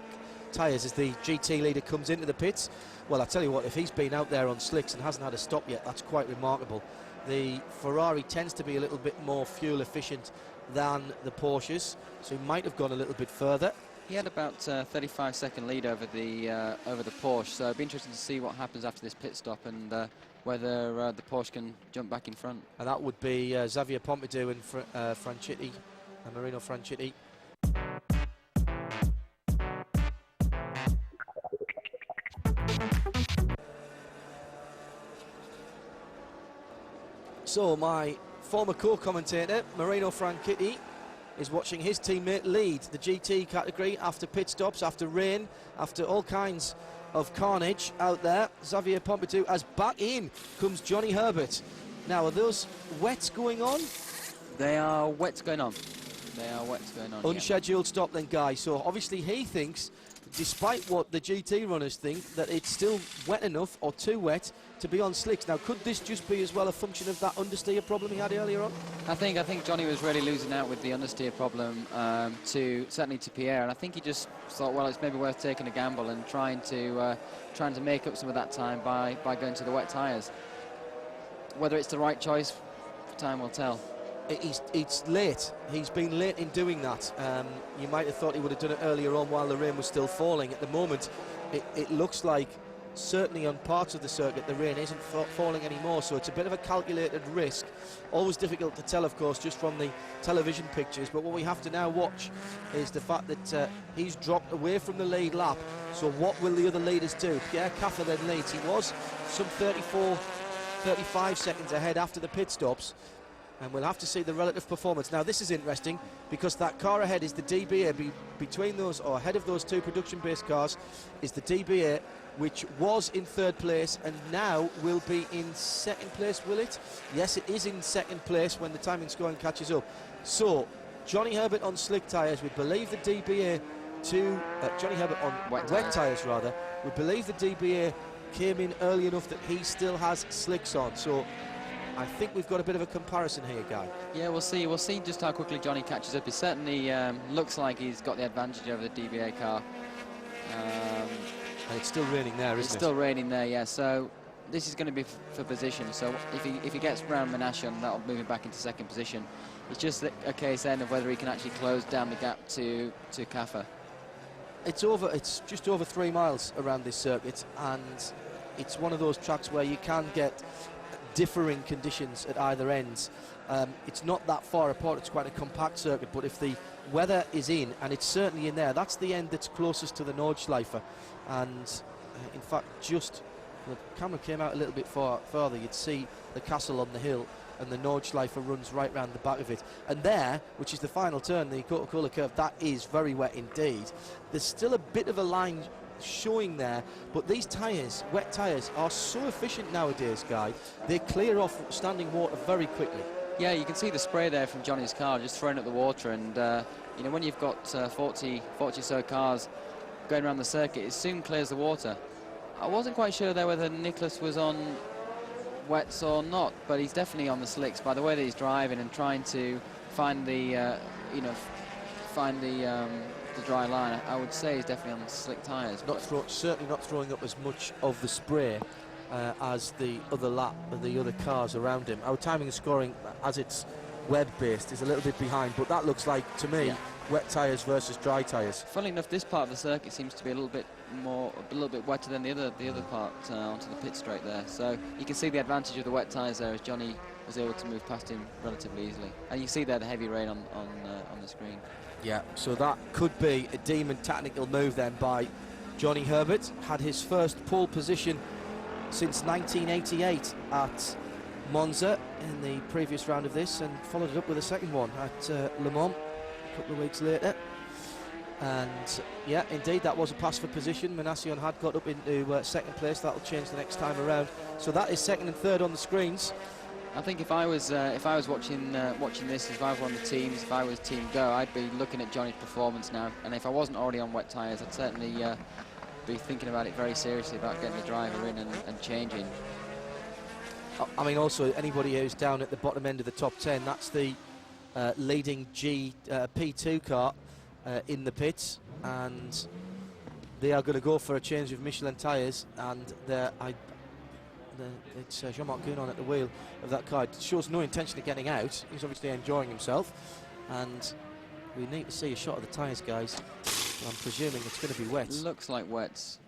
tyres as the GT leader comes into the pits. Well, I tell you what, if he's been out there on slicks and hasn't had a stop yet, that's quite remarkable. The Ferrari tends to be a little bit more fuel efficient than the Porsches, so he might have gone a little bit further. He had about 35-second lead over the Porsche, so it'd be interesting to see what happens after this pit stop and whether the Porsche can jump back in front. And that would be Xavier Pompidou and Franchitti, and Marino Franchitti. So my former co-commentator, Marino Franchitti, is watching his teammate lead the GT category after pit stops, after rain, after all kinds of carnage out there. Xavier Pompidou, as back in comes Johnny Herbert. Now, are those wets going on? They are wets going on. They are wets going on. Unscheduled stop then, Guy. So obviously he thinks, despite what the GT runners think, that it's still wet enough or too wet to be on slicks. Now, could this just be as well a function of that understeer problem he had earlier on? I think Johnny was really losing out with the understeer problem certainly to Pierre, and I think he just thought, well, it's maybe worth taking a gamble and trying to make up some of that time by going to the wet tyres. Whether it's the right choice, time will tell. It's late. He's been late in doing that. You might have thought he would have done it earlier on while the rain was still falling. At the moment, it looks like, certainly on parts of the circuit, the rain isn't falling anymore, so it's a bit of a calculated risk. Always difficult to tell, of course, just from the television pictures, but what we have to now watch is the fact that he's dropped away from the lead lap. So what will the other leaders do? Pierre Caffer then leads. He was some 35 seconds ahead after the pit stops, and we'll have to see the relative performance. Now, this is interesting because that car ahead is the DBA. Between those, or ahead of those two production-based cars, is the DBA, which was in third place and now will be in second place, will it? Yes, it is in second place when the timing scoring catches up. So, Johnny Herbert on slick tyres. We believe the DBA to... Johnny Herbert on wet tyres, rather. We believe the DBA came in early enough that he still has slicks on. So, I think we've got a bit of a comparison here, Guy. Yeah, we'll see. We'll see just how quickly Johnny catches up. He certainly looks like he's got the advantage over the DBA car. And it's still raining there, isn't it? It's still raining there, yeah. So this is going to be for position. So if he gets round Menashian, that'll move him back into second position. It's just a case then of whether he can actually close down the gap to Caffer. It's just over 3 miles around this circuit, and it's one of those tracks where you can get differing conditions at either ends. It's not that far apart, it's quite a compact circuit, but if the weather is in, and it's certainly in there, that's the end that's closest to the Nordschleife, and in fact, just the camera came out a little bit further, you'd see the castle on the hill, and the Nordschleife runs right round the back of it. And there, which is the final turn, the Coca-Cola curve, that is very wet indeed. There's still a bit of a line showing there, but these tyres, wet tyres, are so efficient nowadays, Guy. They clear off standing water very quickly. Yeah, you can see the spray there from Johnny's car just throwing at the water, and you know, when you've got 40 so cars going around the circuit, it soon clears the water. I wasn't quite sure there whether Nicholas was on wets or not, but he's definitely on the slicks by the way that he's driving and trying to find the the dry line. I would say he's definitely on slick tyres. Certainly not throwing up as much of the spray as the other cars around him. Our timing and scoring, as it's web-based, is a little bit behind, but that looks like, to me, wet tyres versus dry tyres. Funnily enough, this part of the circuit seems to be a little bit wetter than the other part onto the pit straight there. So you can see the advantage of the wet tyres there as Johnny was able to move past him relatively easily. And you see there the heavy rain on the screen. Yeah, so that could be a demon tactical move then by Johnny Herbert. Had his first pole position since 1988 at Monza in the previous round of this, and followed it up with a second one at Le Mans a couple of weeks later. And yeah, indeed, that was a pass for position. Menashian had got up into second place. That'll change the next time around. So that is second and third on the screens. I think if I was watching this, if I was one of the teams, if I was Team Go, I'd be looking at Johnny's performance now. And if I wasn't already on wet tyres, I'd certainly be thinking about it very seriously about getting the driver in and changing. I mean, also anybody who's down at the bottom end of the top 10, that's the leading P2 car in the pits, and they are going to go for a change of Michelin tyres, and it's Jean-Marc Gounon at the wheel of that car. It shows no intention of getting out. He's obviously enjoying himself, and we need to see a shot of the tyres, guys. I'm presuming it's going to be wet. Looks like wets.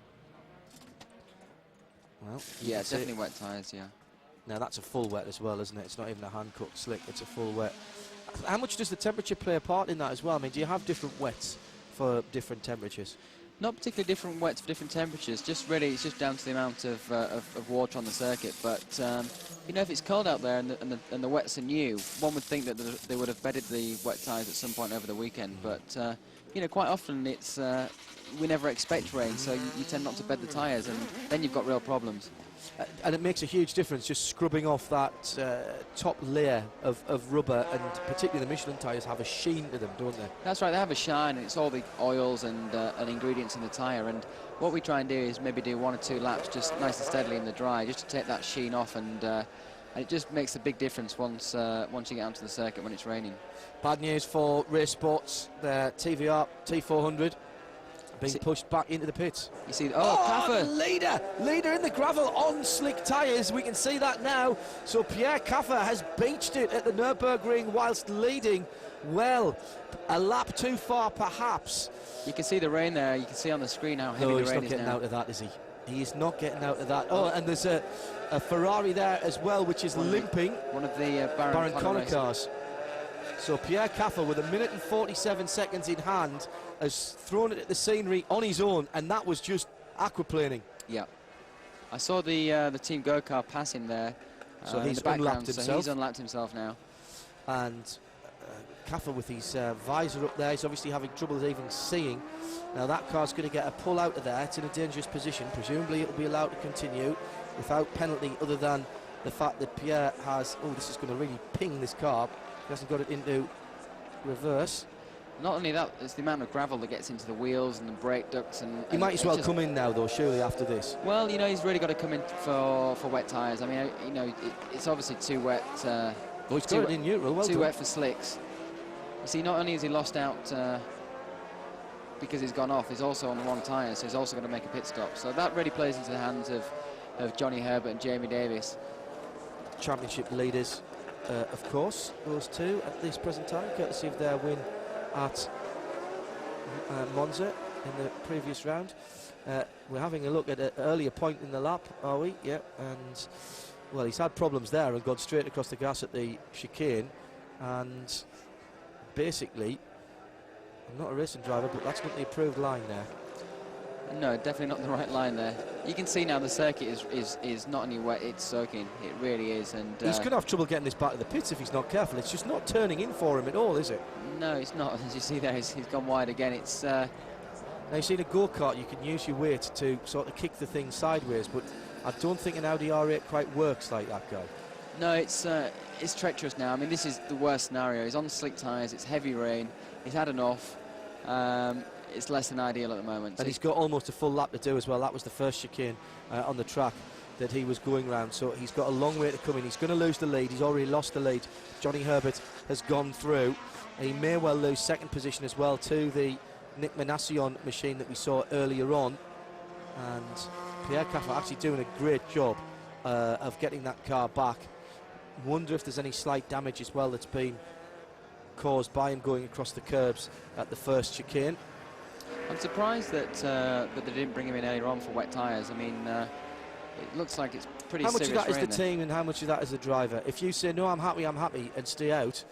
Well, yeah, definitely wet tyres, yeah. Now that's a full wet as well, isn't it? It's not even a hand-cut slick, it's a full wet. How much does the temperature play a part in that as well? I mean, do you have different wets for different temperatures? Not particularly different wets for different temperatures. Just really, it's just down to the amount of water on the circuit. But you know, if it's cold out there and the wets are new, one would think that they would have bedded the wet tyres at some point over the weekend. But you know, quite often it's we never expect rain, so you tend not to bed the tyres, and then you've got real problems. And it makes a huge difference just scrubbing off that top layer of rubber, and particularly the Michelin tyres have a sheen to them, don't they? That's right, they have a shine, and it's all the oils and ingredients in the tyre. And what we try and do is maybe do 1 or 2 laps just nice and steadily in the dry, just to take that sheen off, and it just makes a big difference once you get onto the circuit when it's raining. Bad news for race sports. The TVR T400 being pushed back into the pits. You see, Kaffer. Leader in the gravel on slick tyres. We can see that now. So Pierre Kaffer has beached it at the Nurburgring whilst leading. Well, a lap too far perhaps. You can see the rain there. You can see on the screen how heavy the rain is now. No, he's not getting out of that, is he? He is not getting out of that. Oh, and there's a Ferrari there as well, which is limping. One of the Baron Connor cars. So Pierre Kaffer, with 1 minute and 47 seconds in hand, has thrown it at the scenery on his own, and that was just aquaplaning. Yeah. I saw the Team Go-Kart passing there. So he's in the unlapped himself. So he's unlapped himself now. And Kaffer with his visor up there, he's obviously having trouble even seeing. Now that car's going to get a pull out of there. It's in a dangerous position. Presumably it'll be allowed to continue without penalty, other than the fact that Pierre has... Oh, this is going to really ping this car. He hasn't got it into reverse. Not only that, it's the amount of gravel that gets into the wheels and the brake ducts. And he might as well come in now, though, surely, after this. Well, you know, he's really got to come in for wet tyres. I mean, you know, it's obviously too wet. Well, he's got it in neutral. Well too done. wet for slicks. You see, not only has he lost out because he's gone off, he's also on the wrong tyre, so he's also going to make a pit stop. So that really plays into the hands of Johnny Herbert and Jamie Davies. Championship leaders, of course, those two at this present time, courtesy of their win at Monza in the previous round. We're having a look at an earlier point in the lap, are we? Yeah, and well, he's had problems there and gone straight across the gas at the chicane, and basically, I'm not a racing driver, but that's not the approved line there. No, definitely not the right line there. You can see now the circuit is not only wet, it's soaking. It really is. And he's going to have trouble getting this back to the pits if he's not careful. It's just not turning in for him at all, is it? No, it's not. As you see there, he's gone wide again. It's now, you see, in a go-kart, you can use your weight to sort of kick the thing sideways, but I don't think an Audi R8 quite works like that, guy. No, it's treacherous now. I mean, this is the worst scenario. He's on slick tyres, it's heavy rain, he's had an off. It's less than ideal at the moment. And he's got almost a full lap to do as well. That was the first chicane on the track that he was going round, so he's got a long way to come in. He's going to lose the lead. He's already lost the lead. Johnny Herbert has gone through. He may well lose second position as well to the Nick Manassion machine that we saw earlier on. And Pierre Kaffer actually doing a great job of getting that car back. Wonder if there's any slight damage as well that's been caused by him going across the curbs at the first chicane. I'm surprised that that they didn't bring him in earlier on for wet tyres. I mean, it looks like it's pretty serious. How much of that is the there. team and how much of that is the driver? If you say, no, I'm happy, and stay out,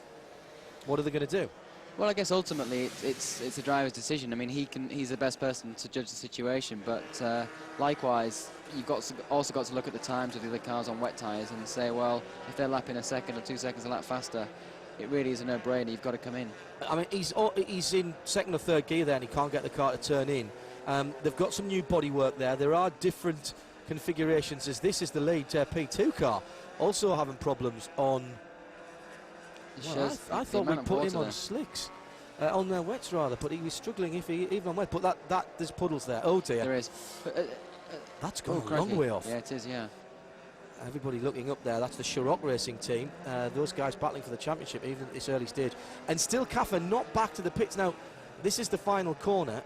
what are they going to do? Well, I guess ultimately it's the driver's decision. I mean, he's the best person to judge the situation, but likewise, you've also got to look at the times of the other cars on wet tyres and say, well, if they're lapping a second or 2 seconds a lap faster, it really is a no-brainer. You've got to come in. I mean, he's in second or third gear there, and he can't get the car to turn in. They've got some new bodywork there. There are different configurations, as this is the lead P2 car, also having problems on... Well, I thought we put him on slicks, on their wets rather, but he was struggling even on wet. But there's puddles there. Oh dear. There is. That's gone a long way off. Yeah, it is, yeah. Everybody looking up there, that's the Sharrock Racing team. Those guys battling for the championship even at this early stage. And still Kaffer not back to the pits. Now, this is the final corner,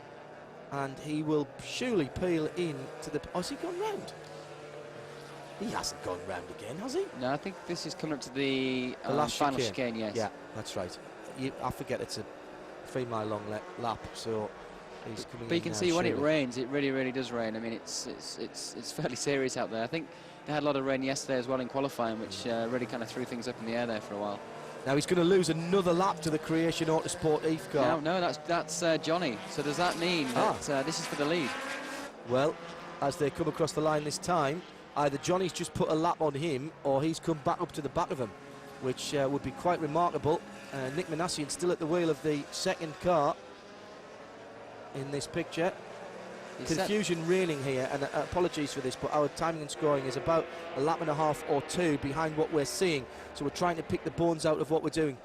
and he will surely peel in to the... Oh, has he gone round? He hasn't gone round again, has he? No, I think this is coming up to the last final chicane, yes. Yeah, that's right. I forget it's a 3 mile long lap, so he's coming in. But you can see when it rains, it really, really does rain. I mean, it's fairly serious out there. I think they had a lot of rain yesterday as well in qualifying, which really kind of threw things up in the air there for a while. Now he's going to lose another lap to the Creation Autosport Eve car. No, that's Johnny. So does that mean that this is for the lead? Well, as they come across the line this time, either Johnny's just put a lap on him or he's come back up to the back of him, which would be quite remarkable. Nick Manassian still at the wheel of the second car in this picture. Confusion reigning here, and apologies for this, but our timing and scoring is about a lap and a half or two behind what we're seeing, so we're trying to pick the bones out of what we're doing.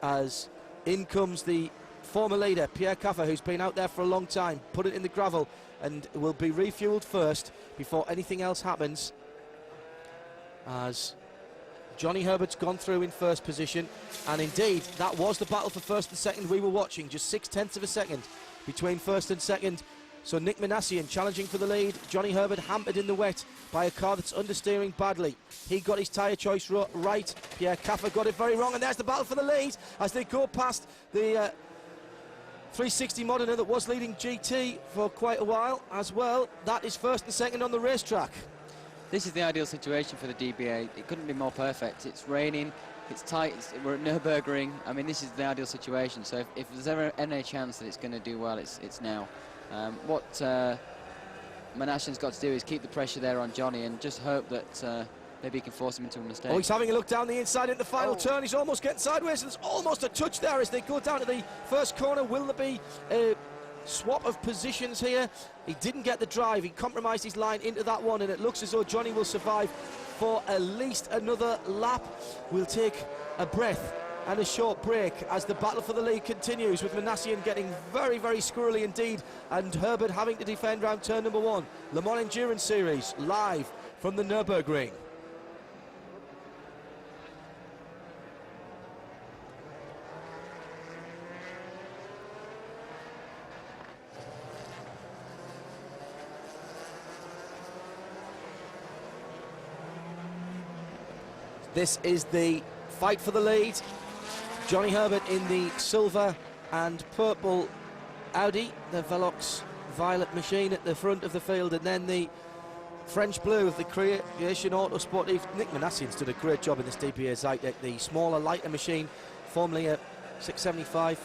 As in comes the former leader, Pierre Caffer, who's been out there for a long time, put it in the gravel and will be refueled first before anything else happens, as Johnny Herbert's gone through in first position, and indeed that was the battle for first and second we were watching, just 0.6 of a second between first and second. So Nick Manassian challenging for the lead. Johnny Herbert hampered in the wet by a car that's understeering badly. He got his tyre choice right. Pierre Caffer got it very wrong, and there's the battle for the lead as they go past the 360 Modena that was leading GT for quite a while as well. That is first and second on the racetrack. This is the ideal situation for the DBA. It couldn't be more perfect. It's raining, it's tight, we're at Nurburgring. I mean, this is the ideal situation. So if there's ever any chance that it's going to do well, it's now. What Manassian's got to do is keep the pressure there on Johnny and just hope that maybe he can force him into a mistake. Oh, he's having a look down the inside in the final turn. He's almost getting sideways. There's almost a touch there as they go down to the first corner. Will there be a swap of positions here? He didn't get the drive. He compromised his line into that one, and it looks as though Johnny will survive for at least another lap. We'll take a breath and a short break as the battle for the lead continues, with Manassian getting very, very squirrely indeed, and Herbert having to defend round turn number 1. Le Mans Endurance Series live from the Nürburgring. This is the fight for the lead. Johnny Herbert in the silver and purple Audi, the Velox violet machine at the front of the field, and then the French blue of the Creation Autosport. Nick Manassian's done a great job in this DBA Zytek, the smaller, lighter machine, formerly a 675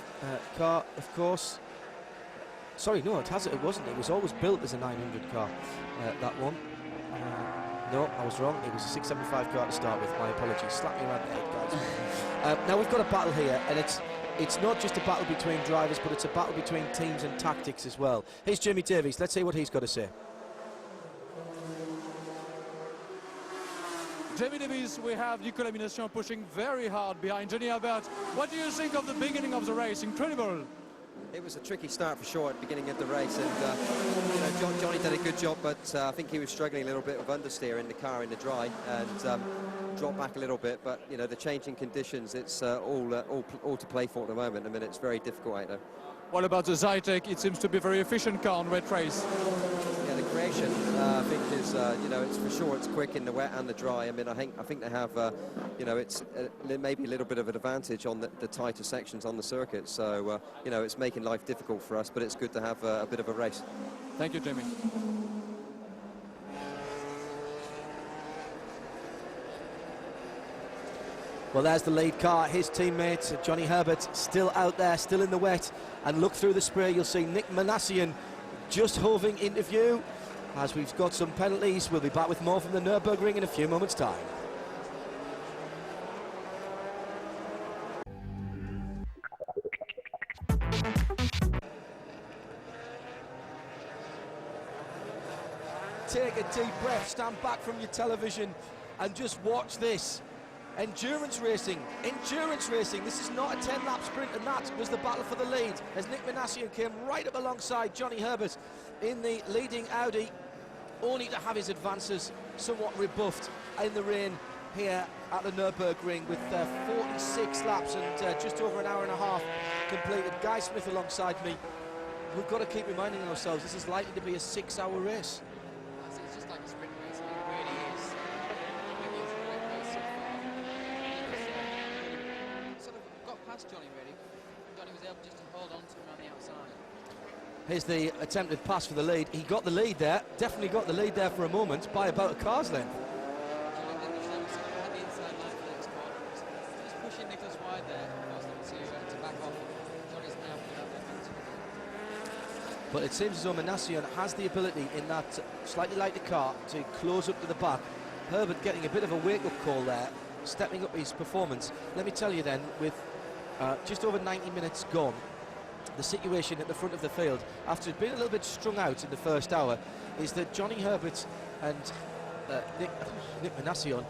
car, of course. Sorry, no, it wasn't. It was always built as a 900 car, that one. No, I was wrong. It was a 675 car to start with. My apologies. Slap me around the head, guys. Now we've got a battle here, and it's not just a battle between drivers, but it's a battle between teams and tactics as well. Here's Jimmy Davies. Let's see what he's got to say. Jamie Davies, we have Nicolas Manassian pushing very hard behind Johnny Herbert. What do you think of the beginning of the race? Incredible. It was a tricky start for sure at the beginning of the race, and you know, Johnny did a good job, but I think he was struggling a little bit with understeer in the car in the dry, and dropped back a little bit. But you know, the changing conditions, it's all to play for at the moment. I mean, it's very difficult out there. What about the Zytek? It seems to be a very efficient car on wet race. Yeah, the Creation, I think is, you know, it's for sure it's quick in the wet and the dry. I mean, I think they have, you know, it's maybe a little bit of an advantage on the tighter sections on the circuit. So, you know, it's making life difficult for us, but it's good to have a bit of a race. Thank you, Jamie. Well, there's the lead car, his teammate Johnny Herbert still out there, still in the wet, and look through the spray, you'll see Nick Manassian just hoving into view. As we've got some penalties, we'll be back with more from the Nürburgring in a few moments' time. Take a deep breath, stand back from your television and just watch this. Endurance racing, this is not a 10-lap sprint, and that was the battle for the lead as Nick Manassian came right up alongside Johnny Herbert in the leading Audi, only to have his advances somewhat rebuffed in the rain here at the Nürburgring with 46 laps and just over an hour and a half completed. Guy Smith alongside me. We've got to keep reminding ourselves this is likely to be a 6-hour race. It's just like a sprint race, it really is. Sort of got past Johnny really. Johnny was able just to hold on to him on the outside. Here's the attempted pass for the lead. He got the lead there, definitely got the lead there for a moment by about a car's length. Had the inside line for the next corner. Just pushing Nicholas wide. but it seems as though Manassian has the ability in that slightly lighter car to close up to the back. Herbert getting a bit of a wake-up call there, stepping up his performance. Let me tell you then, with just over 90 minutes gone, the situation at the front of the field, after being a little bit strung out in the first hour, is that Johnny Herbert and Nick Manassian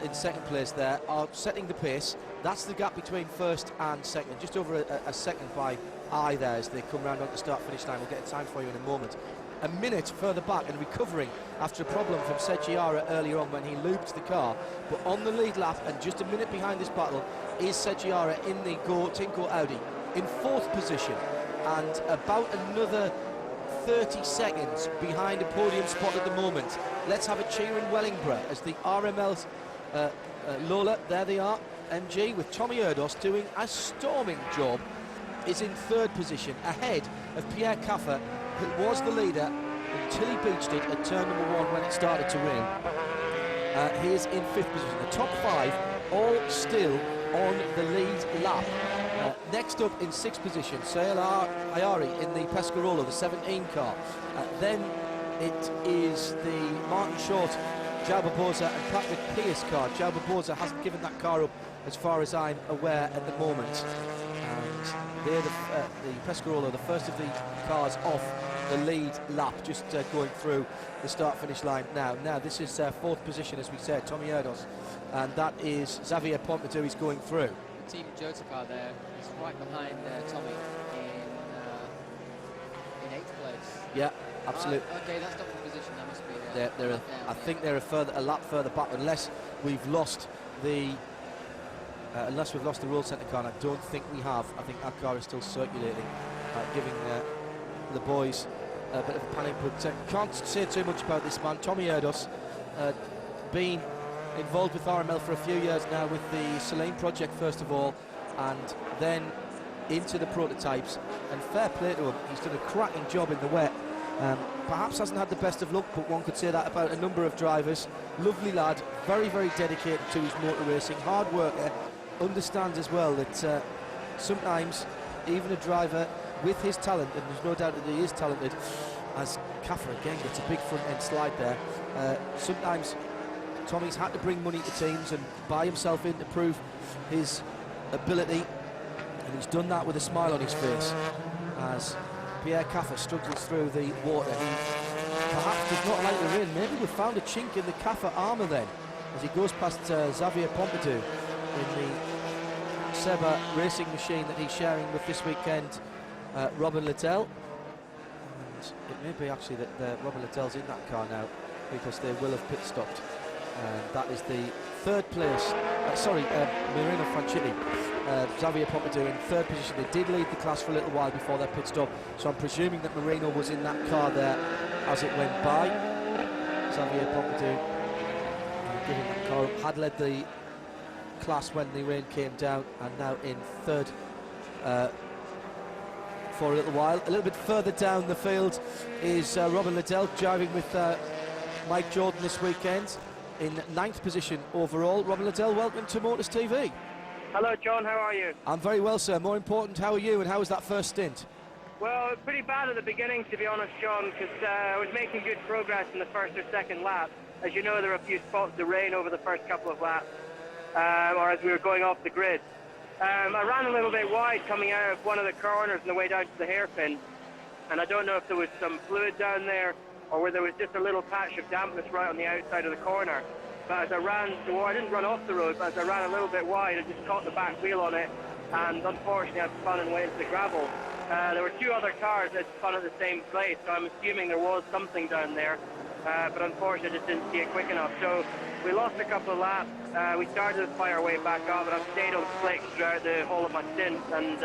in second place there are setting the pace. That's the gap between first and second, just over a second by eye there as they come round on the start-finish line. We'll get a time for you in a moment. A minute further back and recovering after a problem from Sergiara earlier on when he looped the car, but on the lead lap and just a minute behind this battle is Sergiara in the Tinko Audi in fourth position, and about another 30 seconds behind a podium spot at the moment. Let's have a cheer in Wellingborough as the RML's Lola, there they are, MG, with Tommy Erdos doing a storming job, is in third position, ahead of Pierre Caffer, who was the leader until he beached it at turn number 1 when it started to rain. He is in fifth position. The top 5 all still on the lead lap. Next up in sixth position, Sael Ayari in the Pescarolo, the 17 car. Then it is the Martin Short, João Barbosa and Patrick Pierce car. João Barbosa hasn't given that car up as far as I'm aware at the moment. And they're the Pescarolo, the first of the cars off the lead lap, just going through the start-finish line now. Now this is fourth position, as we said, Tommy Erdos, and that is Xavier Pompidou. He's going through. Team Jota car there is right behind Tommy in 8th place. Yeah, absolutely. Okay, that's not the position. That must be. I think they're a lap further back, unless we've lost the roll centre car. And I don't think we have. I think that car is still circulating, giving the boys a bit of a panic. But can't say too much about this man, Tommy Erdos, been involved with RML for a few years now, with the Selene project first of all, and then into the prototypes, and fair play to him. He's done a cracking job in the wet. Perhaps hasn't had the best of luck, but one could say that about a number of drivers. Lovely lad, very, very dedicated to his motor racing, hard worker, understands as well that sometimes even a driver with his talent, and there's no doubt that he is talented, as Caffer again gets a big front end slide there, sometimes Tommy's had to bring money to teams and buy himself in to prove his ability, and he's done that with a smile on his face as Pierre Caffer struggles through the water. He perhaps does not like the rain. Maybe we've found a chink in the Caffer armour then, as he goes past Xavier Pompidou in the Seba racing machine that he's sharing with this weekend Robin Littell. And it may be actually that Robin Littell's in that car now, because they will have pit stopped. That is the third place, Marino Franchitti, Xavier Pompidou in third position. They did lead the class for a little while before their pit stop, so I'm presuming that Marino was in that car there as it went by. Xavier Pompidou, giving that car up, had led the class when the rain came down, and now in third for a little while. A little bit further down the field is Robin Liddell, driving with Mike Jordan this weekend, in 9th position overall. Robin Liddell, welcome to Motors TV. Hello John, how are you? I'm very well, sir. More important, how are you, and how was that first stint? Well, pretty bad at the beginning, to be honest, John, because I was making good progress in the first or second lap. As you know, there were a few spots of rain over the first couple of laps, or as we were going off the grid. I ran a little bit wide coming out of one of the corners on the way down to the hairpin, and I don't know if there was some fluid down there or whether there was just a little patch of dampness right on the outside of the corner. But as I ran toward, I didn't run off the road, but as I ran a little bit wide, I just caught the back wheel on it, and unfortunately I spun and went into the gravel. There were two other cars that spun at the same place, so I'm assuming there was something down there, but unfortunately I just didn't see it quick enough. So we lost a couple of laps. We started to fight our way back up, and I've stayed on slicks throughout the whole of my stint, and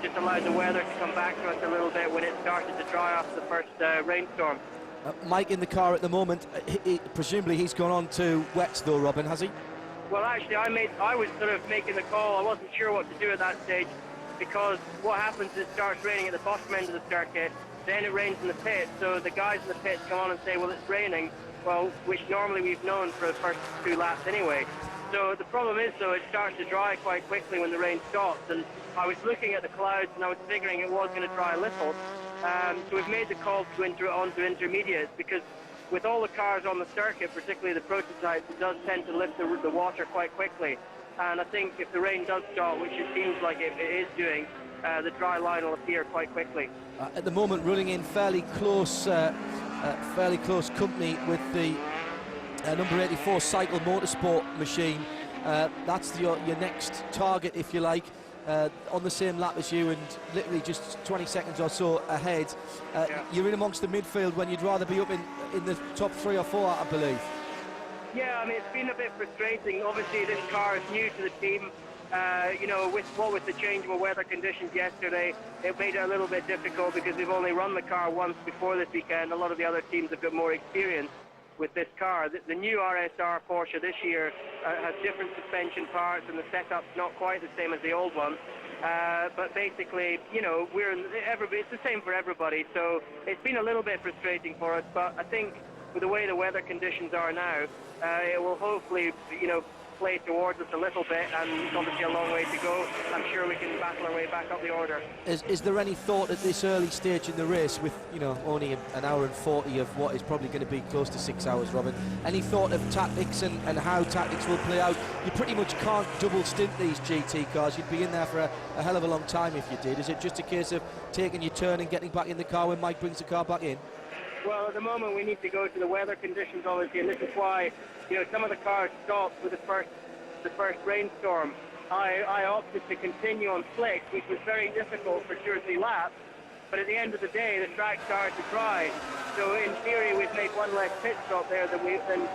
just allowed the weather to come back to us a little bit when it started to dry after the first rainstorm. Mike in the car at the moment, presumably he's gone on to wets though, Robin, has he? Well, actually, I was sort of making the call. I wasn't sure what to do at that stage, because what happens is it starts raining at the bottom end of the circuit, then it rains in the pit, so the guys in the pits come on and say, well, it's raining, well, which normally we've known for the first two laps anyway. So the problem is, though, it starts to dry quite quickly when the rain stops, and I was looking at the clouds and I was figuring it was going to dry a little, So we've made the call to enter onto intermediates because with all the cars on the circuit, particularly the prototypes, it does tend to lift the water quite quickly. And I think if the rain does start, which it seems like it is doing, the dry line will appear quite quickly. At the moment, running in fairly close company with the number 84 Cycle Motorsport machine. That's your next target, if you like, on the same lap as you and literally just 20 seconds or so ahead. You're in amongst the midfield when you'd rather be up in the top 3 or 4, I believe. Yeah, I mean, it's been a bit frustrating. Obviously, this car is new to the team. You know, with the changeable weather conditions yesterday, it made it a little bit difficult because we've only run the car once before this weekend. A lot of the other teams have got more experience with this car. The new RSR Porsche this year has different suspension parts, and the setup's not quite the same as the old one. But basically, you know, it's the same for everybody. So it's been a little bit frustrating for us. But I think with the way the weather conditions are now, it will hopefully, you know, play towards us a little bit, and it's obviously a long way to go. I'm sure we can battle our way back up the order. Is there any thought at this early stage in the race, with, you know, only an hour and 40 of what is probably going to be close to 6 hours, Robin, any thought of tactics and how tactics will play out? You pretty much can't double stint these GT cars. You'd be in there for a hell of a long time if you did. Is it just a case of taking your turn and getting back in the car when Mike brings the car back in? Well, at the moment we need to go to the weather conditions, obviously, and this is why, you know, some of the cars stopped with the first rainstorm. I opted to continue on slicks, which was very difficult for 2 or 3 laps. But at the end of the day, the track started to dry. So in theory, we've made one less pit stop there than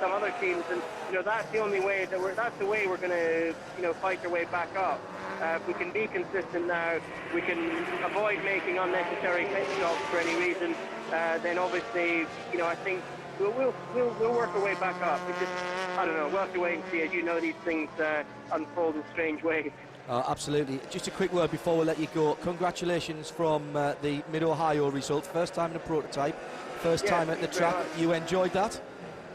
some other teams, and you know that's the only way that's the way we're going to, you know, fight our way back up. If we can be consistent now, we can avoid making unnecessary pit stops for any reason. Then obviously, you know, I think we'll work our way back up. We just, I don't know, we'll have to wait and see. As you know, these things unfold in strange ways. Absolutely. Just a quick word before we let you go. Congratulations from the Mid-Ohio result. First time in a prototype, first time at the track. You enjoyed that?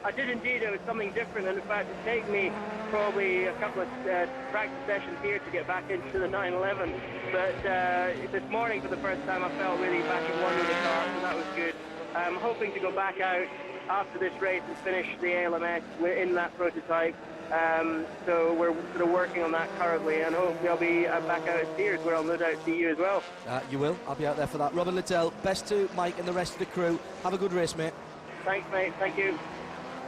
I did indeed. It was something different, and in fact it's taken me probably a couple of practice sessions here to get back into the 911. But this morning for the first time I felt really back in one with the car, so that was good. I'm hoping to go back out after this race and finish the LMS in that prototype. So we're sort of working on that currently, and hopefully I'll be back out at Sears, where I'll no doubt see you as well. You will. I'll be out there for that. Robin Liddell, best to Mike and the rest of the crew. Have a good race, mate. Thanks, mate. Thank you.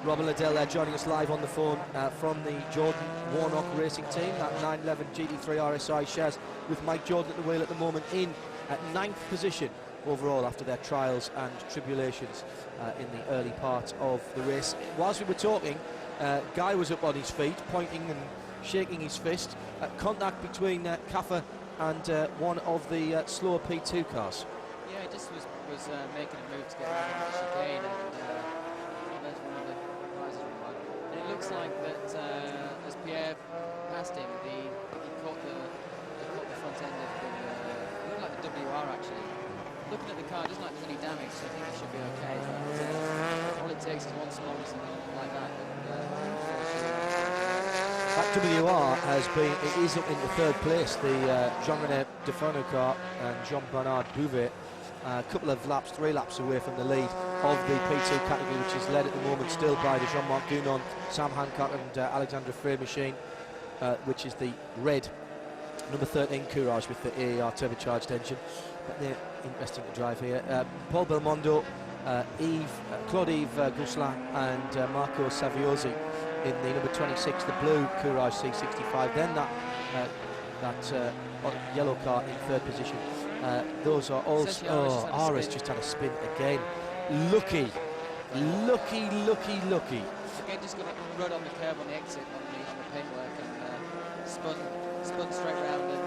Robin Liddell there joining us live on the phone from the Jordan Warnock Racing Team. That 911 GT3 RSI shares with Mike Jordan at the wheel at the moment in at 9th position overall after their trials and tribulations in the early part of the race. Whilst we were talking, Guy was up on his feet, pointing and shaking his fist. Contact between Kaffer and one of the slower P2 cars. Yeah, he just was making a move to get around the chicane, and that's one of the rises from one. And it looks like that as Pierre passed him, he caught the front end of the looked like the WR actually. Looking at the car, it doesn't like there's any damage, so I think it should be okay. But all it takes is one small incident like that. That WR is up into 3rd place. The Jean-René Defono car and Jean-Bernard Bouvet, a couple of laps, 3 laps away from the lead of the P2 category, which is led at the moment still by the Jean-Marc Gounon, Sam Hancock and Alexandre Frey machine, which is the red number 13 Courage with the AER turbocharged engine. But they're interesting to drive here. Paul Belmondo, Claude-Yves Gousselin and Marco Saviosi in the number 26, the blue Courage C65. Then that yellow car in 3rd position. Those are all... Ara's just had a spin again. Lucky. Again, just got right on the curb on the exit on the paintwork and spun straight round and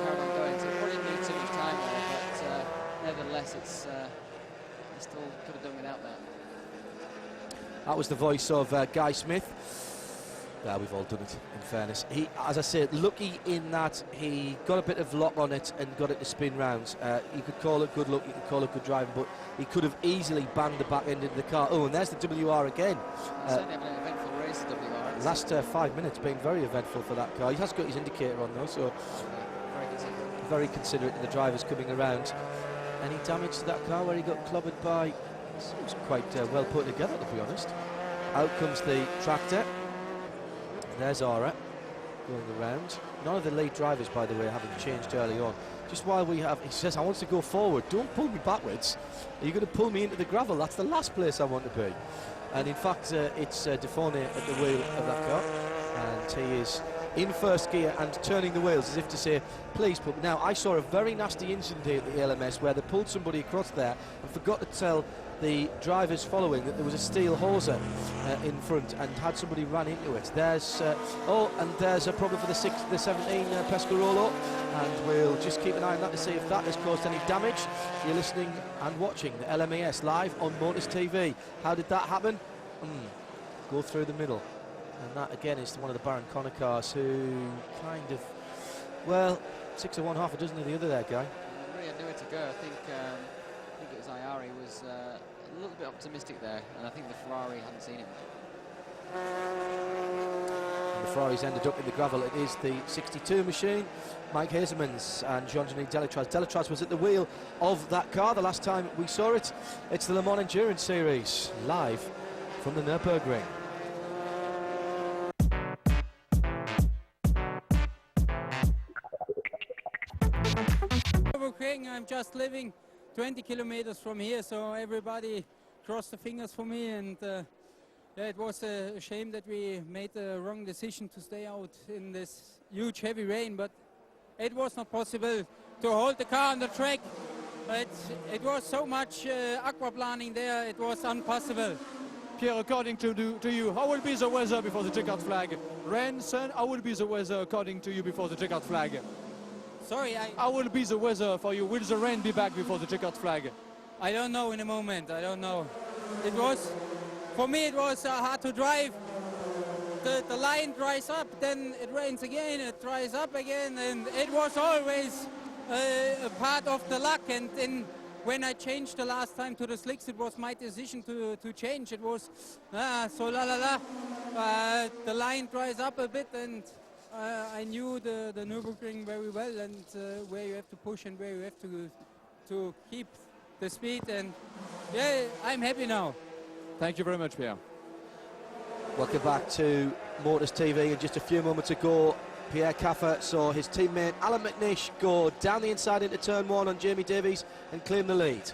carried on going. So probably didn't need too much time there, but nevertheless, it's still could have done without that. That was the voice of Guy Smith. We've all done it, in fairness. He, as I said, lucky in that he got a bit of lock on it and got it to spin rounds. You could call it good luck, you could call it good driving, but he could have easily banged the back end into the car. Oh, and there's the WR again. Certainly having an eventful race, the WR. Last 5 minutes been very eventful for that car. He has got his indicator on though, so very considerate. Very considerate of the drivers coming around. Any damage to that car where he got clobbered by? It was quite well put together, to be honest. Out comes the tractor. There's Aura going around. None of the lead drivers, by the way, having changed early on. Just while we have, he says, I want to go forward. Don't pull me backwards. Are you going to pull me into the gravel? That's the last place I want to be. And in fact, it's Defournier at the wheel of that car. And he is in first gear and turning the wheels as if to say, please put me. Now, I saw a very nasty incident here at the LMS where they pulled somebody across there and forgot to tell the drivers following that there was a steel hauser in front and had somebody run into it. There's and there's a problem for the 17 Pescarolo, and we'll just keep an eye on that to see if that has caused any damage. You're listening and watching the LMES live on Motors TV. How did that happen? Go through the middle, and that again is one of the Baron Connor cars who kind of, well, 6 of one, half a dozen of the other there, Guy. Really had nowhere to go. I think it was Ayari was a little bit optimistic there, and I think the Ferrari hadn't seen him. And the Ferraris ended up in the gravel. It is the 62 machine, Mike Hazemans and Jean-Denis Delatraz. Delatraz was at the wheel of that car the last time we saw it. It's the Le Mans Endurance Series, live from the Nurburgring. Nurburgring, I'm just living 20 kilometers from here, so everybody cross the fingers for me, and yeah, it was a shame that we made the wrong decision to stay out in this huge heavy rain, but it was not possible to hold the car on the track. It was so much aquaplaning there, it was impossible. Pierre, according to you, how will be the weather before the checkered flag? Rain, sun, how will be the weather according to you before the checkered flag? Sorry, how will be the weather for you? Will the rain be back before the checkered flag? I don't know in a moment, I don't know. It was, for me it was hard to drive. The line dries up, then it rains again, it dries up again, and it was always a part of the luck. And then when I changed the last time to the slicks, it was my decision to change. It was so the line dries up a bit, and I knew the Nürburgring very well, and where you have to push and where you have to keep the speed, and yeah, I'm happy now. Thank you very much, Pierre. Welcome back to Motors TV. And just a few moments ago, Pierre Caffer saw his teammate Alan McNish go down the inside into turn one on Jamie Davies and claim the lead.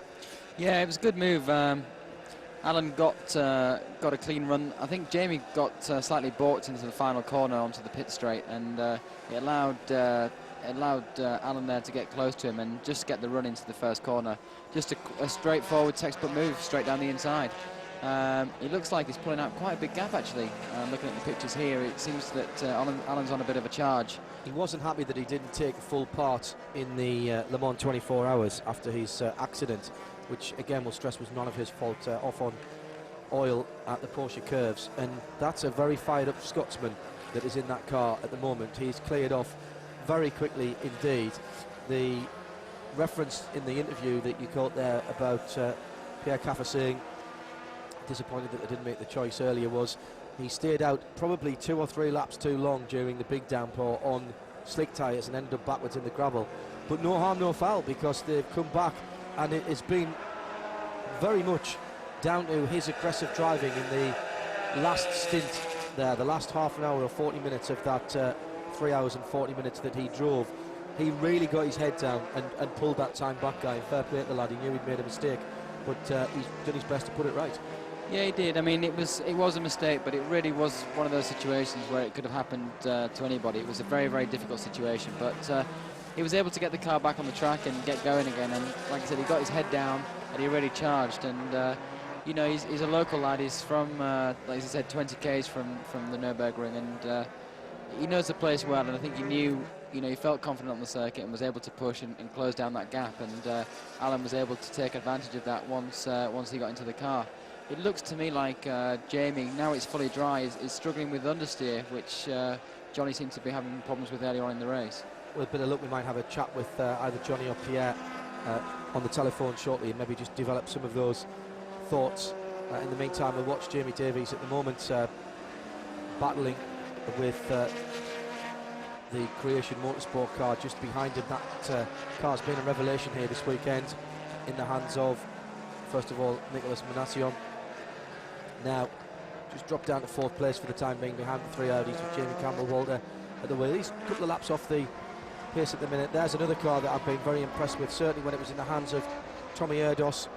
Yeah, it was a good move. Alan got a clean run. I think Jamie got slightly balked into the final corner onto the pit straight, and it allowed Alan there to get close to him and just get the run into the first corner. Just a straightforward textbook move straight down the inside. It looks like he's pulling out quite a big gap, actually. Looking at the pictures here, it seems that Alan's on a bit of a charge. He wasn't happy that he didn't take full part in the Le Mans 24 hours after his accident, which again we'll stress was none of his fault, off on oil at the Porsche curves. And that's a very fired up Scotsman that is in that car at the moment. He's cleared off very quickly indeed. The reference in the interview that you caught there about Pierre Caffer saying disappointed that they didn't make the choice earlier was he stayed out probably 2 or 3 laps too long during the big downpour on slick tyres and ended up backwards in the gravel. But no harm, no foul, because they've come back, and it has been very much down to his aggressive driving in the last stint there, the last half an hour or 40 minutes of that 3 hours and 40 minutes that he drove. He really got his head down and pulled that time back, Guy. Fair play to the lad. He knew he'd made a mistake, but he's done his best to put it right. Yeah, he did. I mean, it was a mistake, but it really was one of those situations where it could have happened to anybody. It was a very, very difficult situation, but he was able to get the car back on the track and get going again. And like I said, he got his head down and he really charged. And you know, he's a local lad. He's from, like I said, 20 k's from the Nürburgring, and he knows the place well. And I think he knew, you know, he felt confident on the circuit and was able to push and close down that gap. And Alan was able to take advantage of that once he got into the car. It looks to me like Jamie, now it's fully dry, is struggling with understeer, which Johnny seemed to be having problems with earlier on in the race. With a bit of luck, we might have a chat with either Johnny or Pierre on the telephone shortly, and maybe just develop some of those thoughts. In the meantime, we'll watch Jamie Davies at the moment battling with the Creation Motorsport car just behind him. That car's been a revelation here this weekend. in the hands of, first of all, Nicolas Manassian. Now, just dropped down to 4th place for the time being behind the 3 Audis with Jamie Campbell-Walter at the wheel. He's a couple of laps off the pace at the minute. There's another car that I've been very impressed with, certainly when it was in the hands of Tommy Erdos,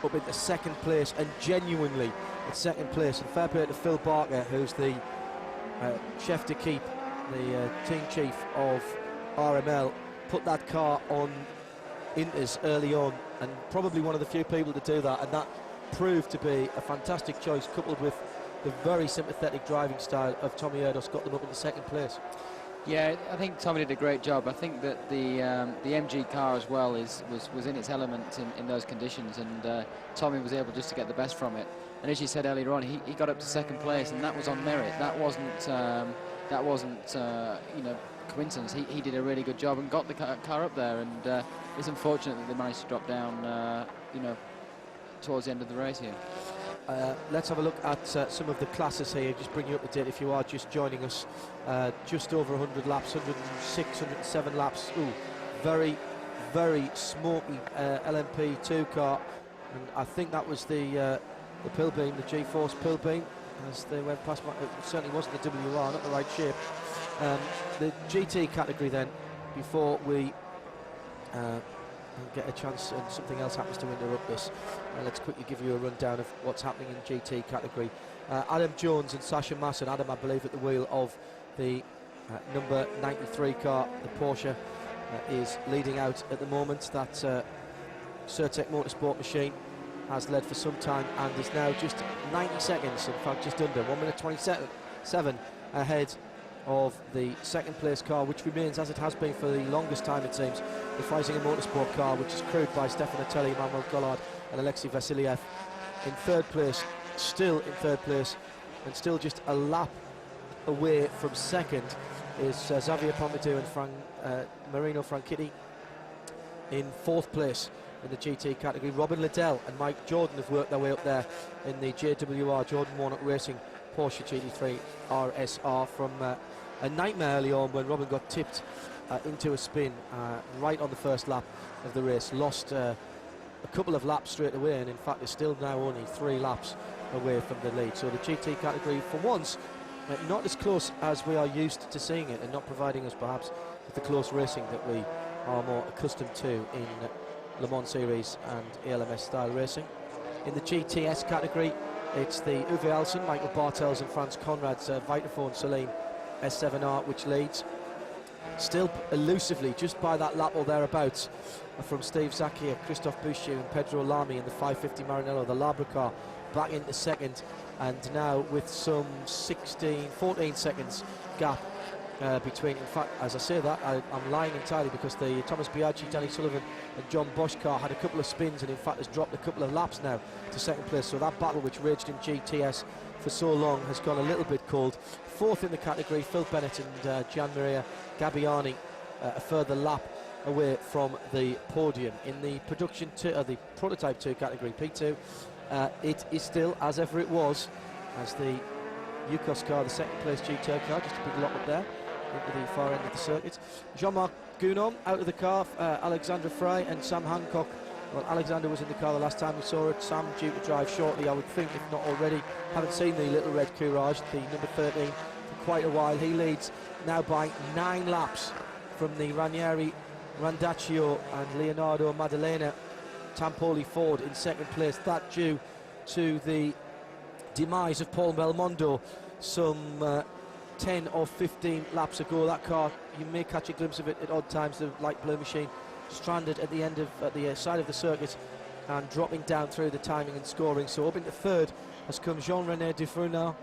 up into 2nd place, and genuinely at 2nd place. And fair play to Phil Barker, who's the chef de keep, the team chief of RML, put that car on Inters early on, and probably one of the few people to do that, and that proved to be a fantastic choice, coupled with the very sympathetic driving style of Tommy Erdos, got them up into 2nd place. Yeah, I think Tommy did a great job. I think that the MG car as well was in its element in those conditions, and Tommy was able just to get the best from it. And as you said earlier on, he got up to 2nd place, and that was on merit. That wasn't you know, coincidence. He did a really good job and got the car up there, and it's unfortunate that they managed to drop down you know, towards the end of the race here. Let's have a look at some of the classes here, just bring you up to date if you are just joining us. Just over 100 laps, 106, 107 laps. Ooh, very, very smoky LMP2 car, and I think that was the pill beam, the G-Force pill beam, as they went past. It certainly wasn't the WR, not the right shape. The GT category then, before we get a chance and something else happens to interrupt this, let's quickly give you a rundown of what's happening in GT category. Adam Jones and Sasha Masson, Adam I believe at the wheel of the number 93 car, the Porsche, is leading out at the moment. That Certec Motorsport machine has led for some time and is now just 90 seconds, in fact just under 1 minute 27 ahead of the 2nd place car, which remains, as it has been for the longest time it seems, the Freisinger Motorsport car, which is crewed by Stefan Otelli, Manuel Gollard and Alexei Vasiliev. In 3rd place, still in 3rd place, and still just a lap away from 2nd, is Xavier Pompidou and Marino Franchitti. In 4th place in the GT category, Robin Liddell and Mike Jordan have worked their way up there in the JWR Jordan Warnock Racing Porsche GT3 RSR from a nightmare early on when Robin got tipped into a spin right on the first lap of the race. Lost a couple of laps straight away, and in fact is still now only 3 laps away from the lead. So the GT category, for once, not as close as we are used to seeing it, and not providing us perhaps with the close racing that we are more accustomed to in Le Mans Series and ALMS style racing. In the GTS category, it's the Uwe Alsen, Michael Bartels and Franz Conrad's Vitaphone Celine S7R which leads. Still elusively, just by that lap or thereabouts, from Steve Zakia, Christophe Bouchier and Pedro Lamy in the 550 Maranello, the Labra car, back into 2nd, and now with some 14 seconds gap between. In fact, as I say that, I'm lying entirely, because the Thomas Biaggi, Danny Sullivan and John Bosch car had a couple of spins and in fact has dropped a couple of laps now to 2nd place. So that battle which raged in GTS for so long has gone a little bit cold. 4th in the category, Phil Bennett and Gian Maria Gabbiani, a further lap away from the podium. In the production the prototype 2 category, P2, it is still, as ever it was, as the Yukos car, the 2nd place GT car, just a big lot up there into the far end of the circuit. Jean-Marc Gounon out of the car, Alexandra Frey and Sam Hancock. Well, Alexander was in the car the last time we saw it. Sam due to drive shortly, I would think, if not already. Haven't seen the little red Courage, the number 13, for quite a while. He leads now by 9 laps from the Ranieri, Randaccio and Leonardo Maddalena Tampoli Ford in 2nd place. That due to the demise of Paul Belmondo some 10 or 15 laps ago. That car, you may catch a glimpse of it at odd times, the light blue machine, stranded at the end of at the side of the circuit and dropping down through the timing and scoring. So up into 3rd has come Jean-René Dufresnoy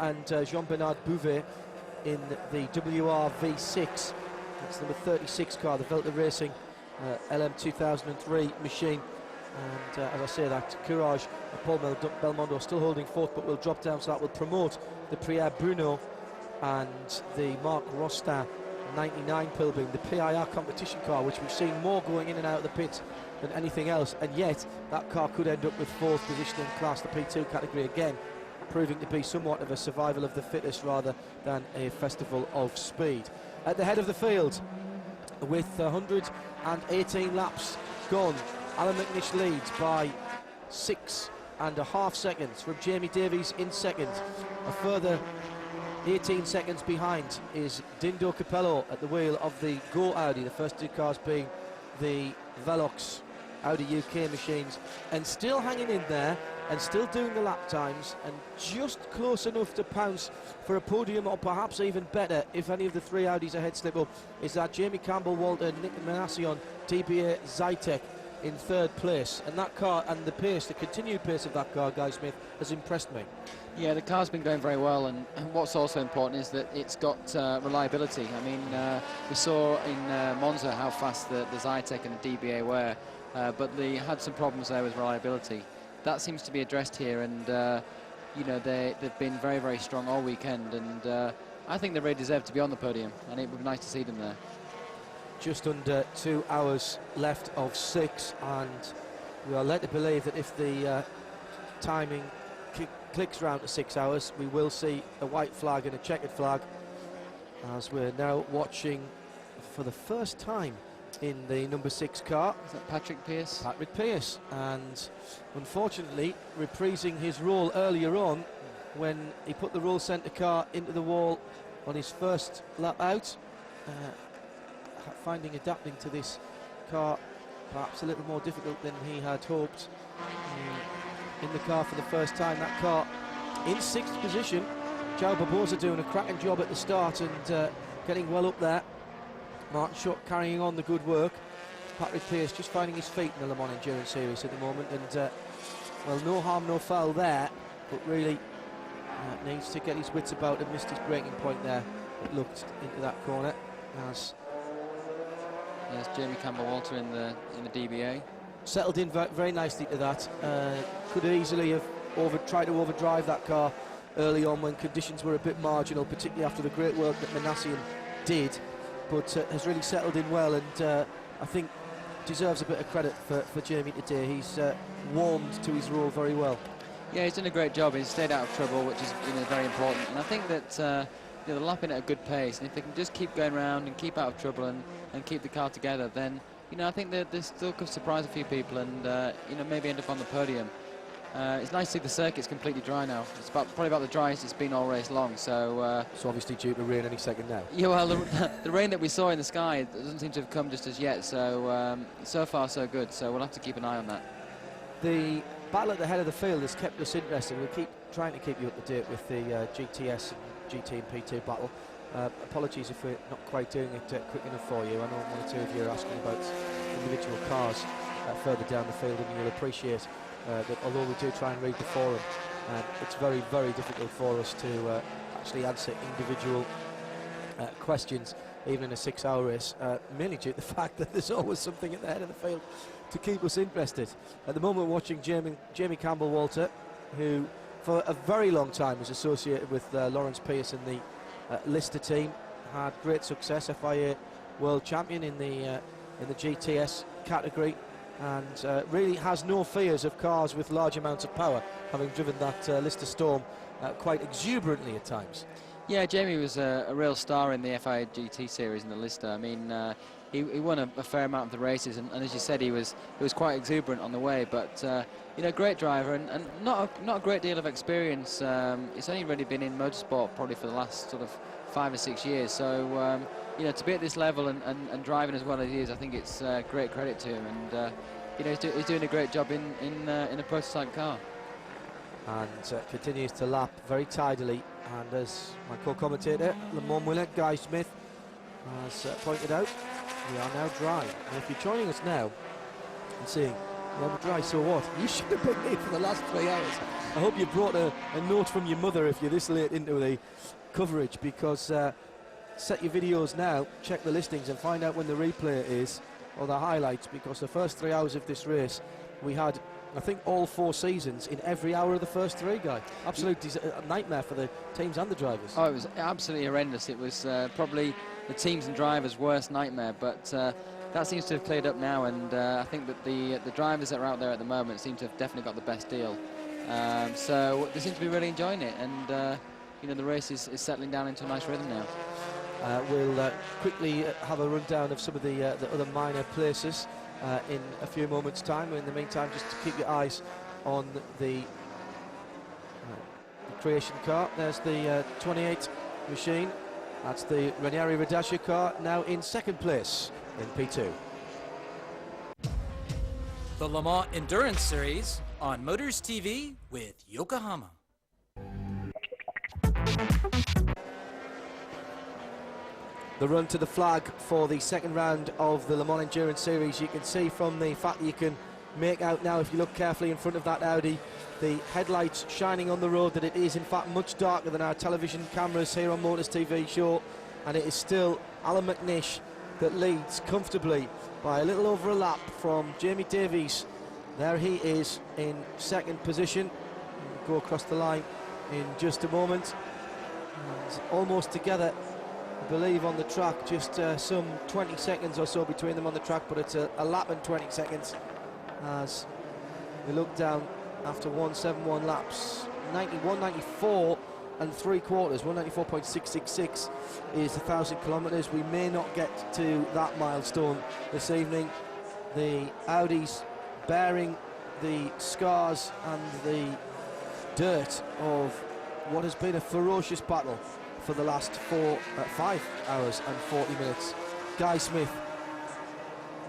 and Jean-Bernard Bouvet in the WR V6. That's number 36 car, the Velta Racing LM 2003 machine. And as I say, that Courage, Paul Belmondo still holding 4th, but will drop down, so that will promote the Pierre Bruno and the Marc Rostin 99 Pilbeam, the PIR competition car, which we've seen more going in and out of the pits than anything else, and yet that car could end up with 4th position in class, the P2 category, again proving to be somewhat of a survival of the fittest rather than a festival of speed. At the head of the field, with 118 laps gone Alan McNish leads by 6.5 seconds from Jamie Davies in second. A further 18 seconds behind is Dindo Capello at the wheel of the Go Audi, the first two cars being the Velox Audi UK machines, and still hanging in there and still doing the lap times and just close enough to pounce for a podium, or perhaps even better if any of the three Audis ahead slip up, is that Jamie Campbell-Walter, Nick Manassi, DBA Zytek in third place. And that car, and the pace, the continued pace of that car, Guy Smith, has impressed me. Yeah, the car's been going very well, and what's also important is that it's got reliability. I mean, we saw in Monza how fast the Zytek and the DBA were, but they had some problems there with reliability. That seems to be addressed here, and you know, they've been very, very strong all weekend, and I think they really deserve to be on the podium, and it would be nice to see them there. Just under 2 hours left of 6, and we are led to believe that if the timing clicks round to 6 hours, we will see a white flag and a checkered flag, as we're now watching for the first time in the number 6 car. Is that Patrick Pearce? Patrick Pearce, and unfortunately reprising his role earlier on when he put the roll centre car into the wall on his first lap out, finding adapting to this car perhaps a little more difficult than he had hoped. In the car for the first time, that car in 6th position. João Barbosa doing a cracking job at the start and getting well up there. Martin Schuck carrying on the good work. Patrick Pearce just finding his feet in the Le Mans Endurance Series at the moment, and well, no harm, no foul there, but really needs to get his wits about and missed his braking point there. It looked into that corner. As there's Jamie Campbell-Walter in the DBA. Settled in very nicely to that. Could easily have tried to overdrive that car early on when conditions were a bit marginal, particularly after the great work that Manassian did, but has really settled in well, and I think deserves a bit of credit for Jamie today. He's warmed to his role very well. Yeah, he's done a great job. He's stayed out of trouble, which is, you know, very important. And I think that you know, they're lapping at a good pace, and if they can just keep going around and keep out of trouble and keep the car together, then, you know, I think that this still could surprise a few people and you know, maybe end up on the podium. It's nice to see the circuit's completely dry now. It's probably about the driest it's been all race long. So obviously due to rain any second now. Yeah, well, the rain that we saw in the sky doesn't seem to have come just as yet. So so far so good. So we'll have to keep an eye on that. The battle at the head of the field has kept us interested. We'll keep trying to keep you up to date with the GTS and GT and PT battle. Apologies if we're not quite doing it quick enough for you. I know one or two of you are asking about individual cars further down the field, and you'll appreciate that although we do try and read the forum, it's very, very difficult for us to actually answer individual questions, even in a 6-hour race, mainly due to the fact that there's always something at the head of the field to keep us interested. At the moment, we're watching Jamie Campbell-Walter, who for a very long time was associated with Lawrence Pierce and the Lister team, had great success, FIA World Champion in the GTS category, and really has no fears of cars with large amounts of power, having driven that Lister Storm quite exuberantly at times. Yeah, Jamie was a real star in the FIA GT series in the Lister. I mean, he won a fair amount of the races, and as you said, he was quite exuberant on the way. But you know, great driver, and not a great deal of experience. He's only really been in motorsport probably for the last sort of 5 or 6 years. So you know, to be at this level and driving as well as he is, I think it's great credit to him. And you know, he's doing a great job in a prototype car. And continues to lap very tidily. And as my co-commentator, Le Mans winner Guy Smith has pointed out, we are now dry. And if you're joining us now and saying, yeah, we're dry, so what? You should have been here for the last 3 hours. I hope you brought a note from your mother if you're this late into the coverage, because set your videos now, check the listings and find out when the replay is, or the highlights, because the first 3 hours of this race, we had, I think, all 4 seasons in every hour of the first 3, Guy. Absolutely a nightmare for the teams and the drivers. Oh, it was absolutely horrendous. It was probably the teams and drivers' worst nightmare, but that seems to have cleared up now, and I think that the drivers that are out there at the moment seem to have definitely got the best deal. So they seem to be really enjoying it, and you know, the race is settling down into a nice rhythm now. We'll quickly have a rundown of some of the other minor places. in a few moments' time. In the meantime, just to keep your eyes on the creation car. There's the 28 machine. That's the Ranieri Radascia car, now in second place in P2. The Le Mans Endurance Series on Motors TV with Yokohama. The run to the flag for the second round of the Le Mans Endurance Series. You can see from the fact that you can make out now, if you look carefully in front of that Audi, the headlights shining on the road, that it is in fact much darker than our television cameras here on Motors TV show, and it is still Alan McNish that leads comfortably by a little over a lap from Jamie Davies. There he is in second position. We'll go across the line in just a moment. And almost together, I believe, on the track, just some 20 seconds or so between them on the track, but it's a lap and 20 seconds as we look down after 171 laps. 194 and 3/4, 194.666 is 1,000 kilometres. We may not get to that milestone this evening. The Audis bearing the scars and the dirt of what has been a ferocious battle for the last 5 hours and 40 minutes. Guy Smith,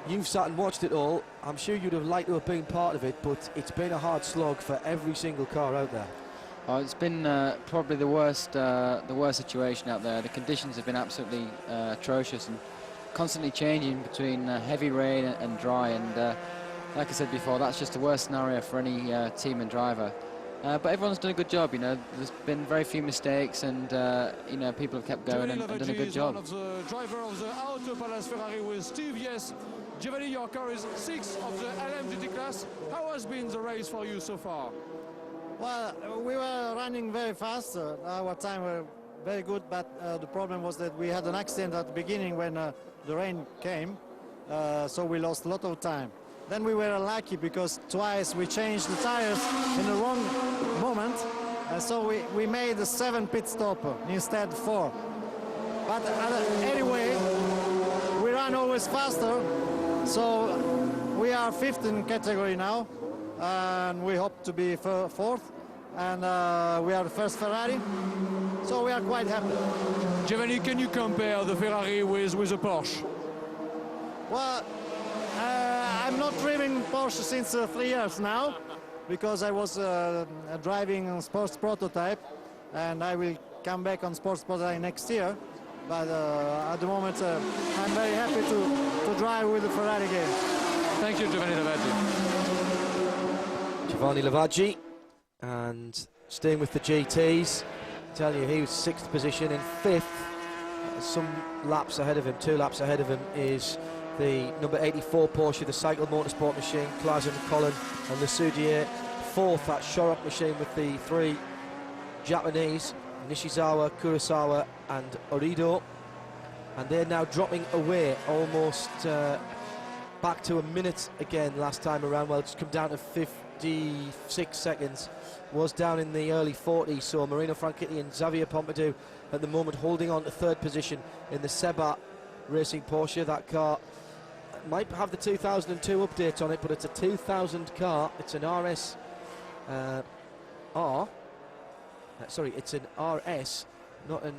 you've sat and watched it all. I'm sure you'd have liked to have been part of it, but it's been a hard slog for every single car out there. Oh, it's been probably the worst situation out there. The conditions have been absolutely atrocious and constantly changing between heavy rain and dry. And like I said before, that's just the worst scenario for any team and driver. But everyone's done a good job, you know. There's been very few mistakes, and you know, people have kept going and done a good job. One of the driver of the Auto Palace Ferrari with Steve. Yes, Giovanni, your car is 6th of the LMGT class. How has been the race for you so far? Well, we were running very fast. Our time were very good, but the problem was that we had an accident at the beginning when the rain came, so we lost a lot of time. Then we were unlucky because twice we changed the tires in the wrong moment, so we made a 7 pit stop instead 4. But anyway, we run always faster, so we are 5th in category now, and we hope to be 4th, and we are the first Ferrari, so we are quite happy. Giovanni, can you compare the Ferrari with the Porsche? Well, I'm not driving Porsche since 3 years now, because I was driving on sports prototype, and I will come back on sports prototype next year. But at the moment, I'm very happy to drive with the Ferrari again. Thank you, Giovanni Lavaggi. Giovanni Lavaggi, and staying with the GTs, I tell you, he was 6th position. In 5th, some laps ahead of him, 2 laps ahead of him, is the number 84 Porsche, the Cycle Motorsport machine, Klazen, Colin and the Soudier. 4th, that Shorrock machine with the 3 Japanese, Nishizawa, Kurosawa and Erdos. And they're now dropping away almost back to a minute again last time around. Well, it's come down to 56 seconds. Was down in the early 40s, so Marino Franchitti and Xavier Pompidou at the moment holding on to 3rd position in the Seba Racing Porsche. That car might have the 2002 update on it, but it's a 2000 car. It's an RS sorry, it's an RS, not an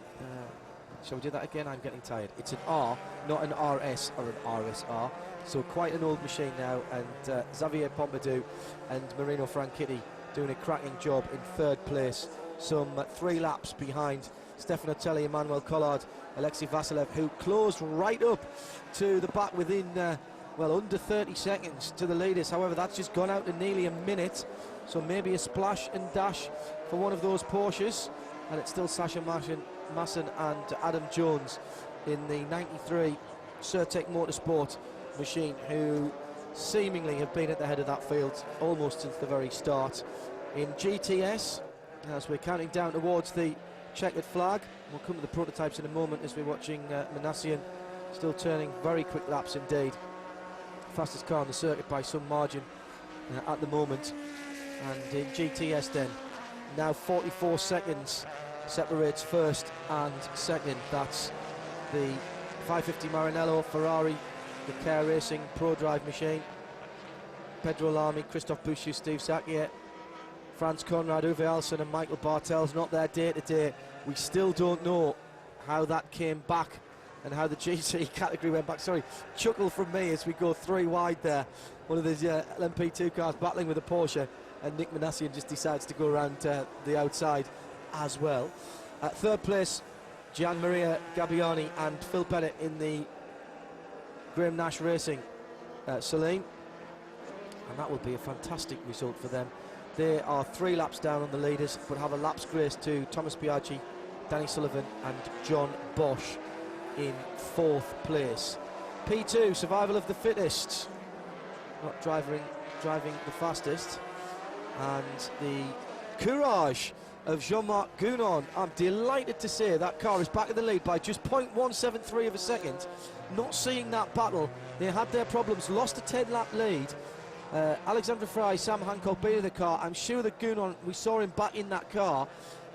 shall we do that again? I'm getting tired. It's an R, not an RS or an RSR, so quite an old machine now. And Xavier Pompidou and Marino Franchitti doing a cracking job in 3rd place, some 3 laps behind Stefano Telli, Emmanuel Collard, Alexei Vasilev, who closed right up to the back within, well, under 30 seconds to the leaders. However, that's just gone out to nearly a minute, so maybe a splash and dash for one of those Porsches. And it's still Sasha Masson and Adam Jones in the 93 Certec Motorsport machine, who seemingly have been at the head of that field almost since the very start. In GTS, as we're counting down towards the checkered flag, we'll come to the prototypes in a moment as we're watching Manassian still turning very quick laps indeed. Fastest car on the circuit by some margin at the moment. And in GTS then, now 44 seconds separates 1st and 2nd. That's the 550 Maranello Ferrari the Care Racing Pro Drive machine. Pedro Lamy, Christophe Bouchou, Steve Sakier, Franz Conrad, Uwe Alsen and Michael Bartel's not there day to day. We still don't know how that came back and how the GT category went back. Sorry, chuckle from me as we go 3 wide there. One of these LMP2 cars battling with a Porsche, and Nick Manassian just decides to go around the outside as well. Third place, Gian Maria Gabbiani and Phil Bennett in the Graham Nash Racing Celine, and that will be a fantastic result for them. They are 3 laps down on the leaders, but have a lap's grace to Thomas Biaggi, Danny Sullivan and John Bosch in 4th place. P2, survival of the fittest, not driving the fastest, and the courage of Jean-Marc Gounon. I'm delighted to say that car is back in the lead by just 0.173 of a second. Not seeing that battle. They had their problems, lost a 10-lap lead. Alexander Fry, Sam Hancock beat in the car. I'm sure that Gounon, we saw him back in that car,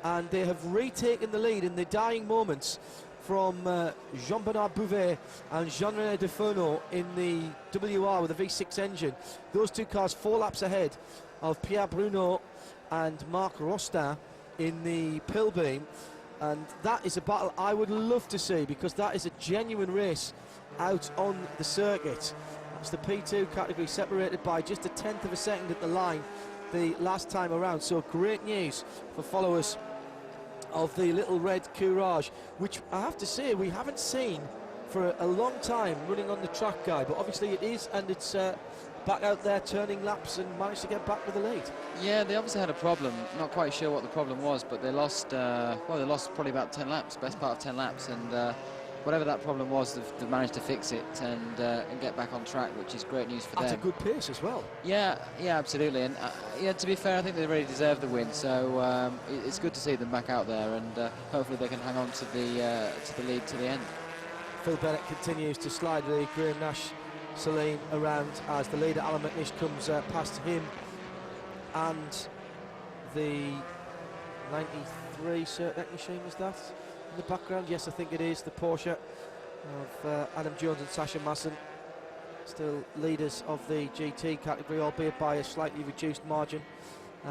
and they have retaken the lead in the dying moments from Jean-Bernard Bouvet and Jean-René Defourneau in the WR with a V6 engine. Those 2 cars 4 laps ahead of Pierre Bruno and Marc Rostin in the Pilbeam, and that is a battle I would love to see, because that is a genuine race out on the circuit. That's the P2 category, separated by just a 1/10 of a second at the line the last time around. So great news for followers of the little red Courage, which I have to say we haven't seen for a long time running on the track, Guy, but obviously it is, and it's back out there turning laps and managed to get back with the lead. Yeah, they obviously had a problem. Not quite sure what the problem was, but they lost, well, they lost probably about 10 laps, best part of 10 laps, and whatever that problem was, they've managed to fix it and get back on track, which is great news for them. At a good pace as well. Yeah, absolutely. And yeah, to be fair, I think they really deserve the win. So it's good to see them back out there, and hopefully they can hang on to the lead to the end. Phil Bennett continues to slide the Graham Nash Celine around as the leader Alan McNish comes past him, and the 93 Circuit machine, is that in the background? Yes, I think it is, the Porsche of Adam Jones and Sasha Masson, still leaders of the GT category, albeit by a slightly reduced margin.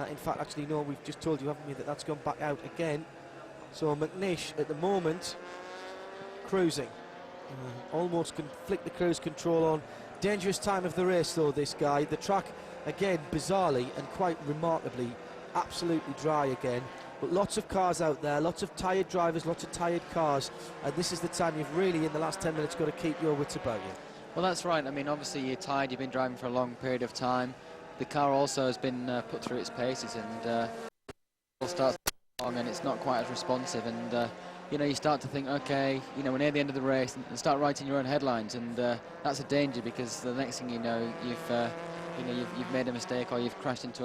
In fact, actually no, we've just told you, haven't we, that that's gone back out again. So McNish at the moment cruising, almost can flick the cruise control on. Dangerous time of the race though, this guy. The track again bizarrely and quite remarkably absolutely dry again, but lots of cars out there, lots of tired drivers, lots of tired cars, and this is the time you've really in the last 10 minutes got to keep your wits about you. Well, that's right. I mean, obviously you're tired, you've been driving for a long period of time. The car also has been put through its paces, and starts long and it's not quite as responsive, and you know, you start to think, okay, you know, we're near the end of the race, and start writing your own headlines, and that's a danger, because the next thing you know, you've made a mistake, or you've crashed into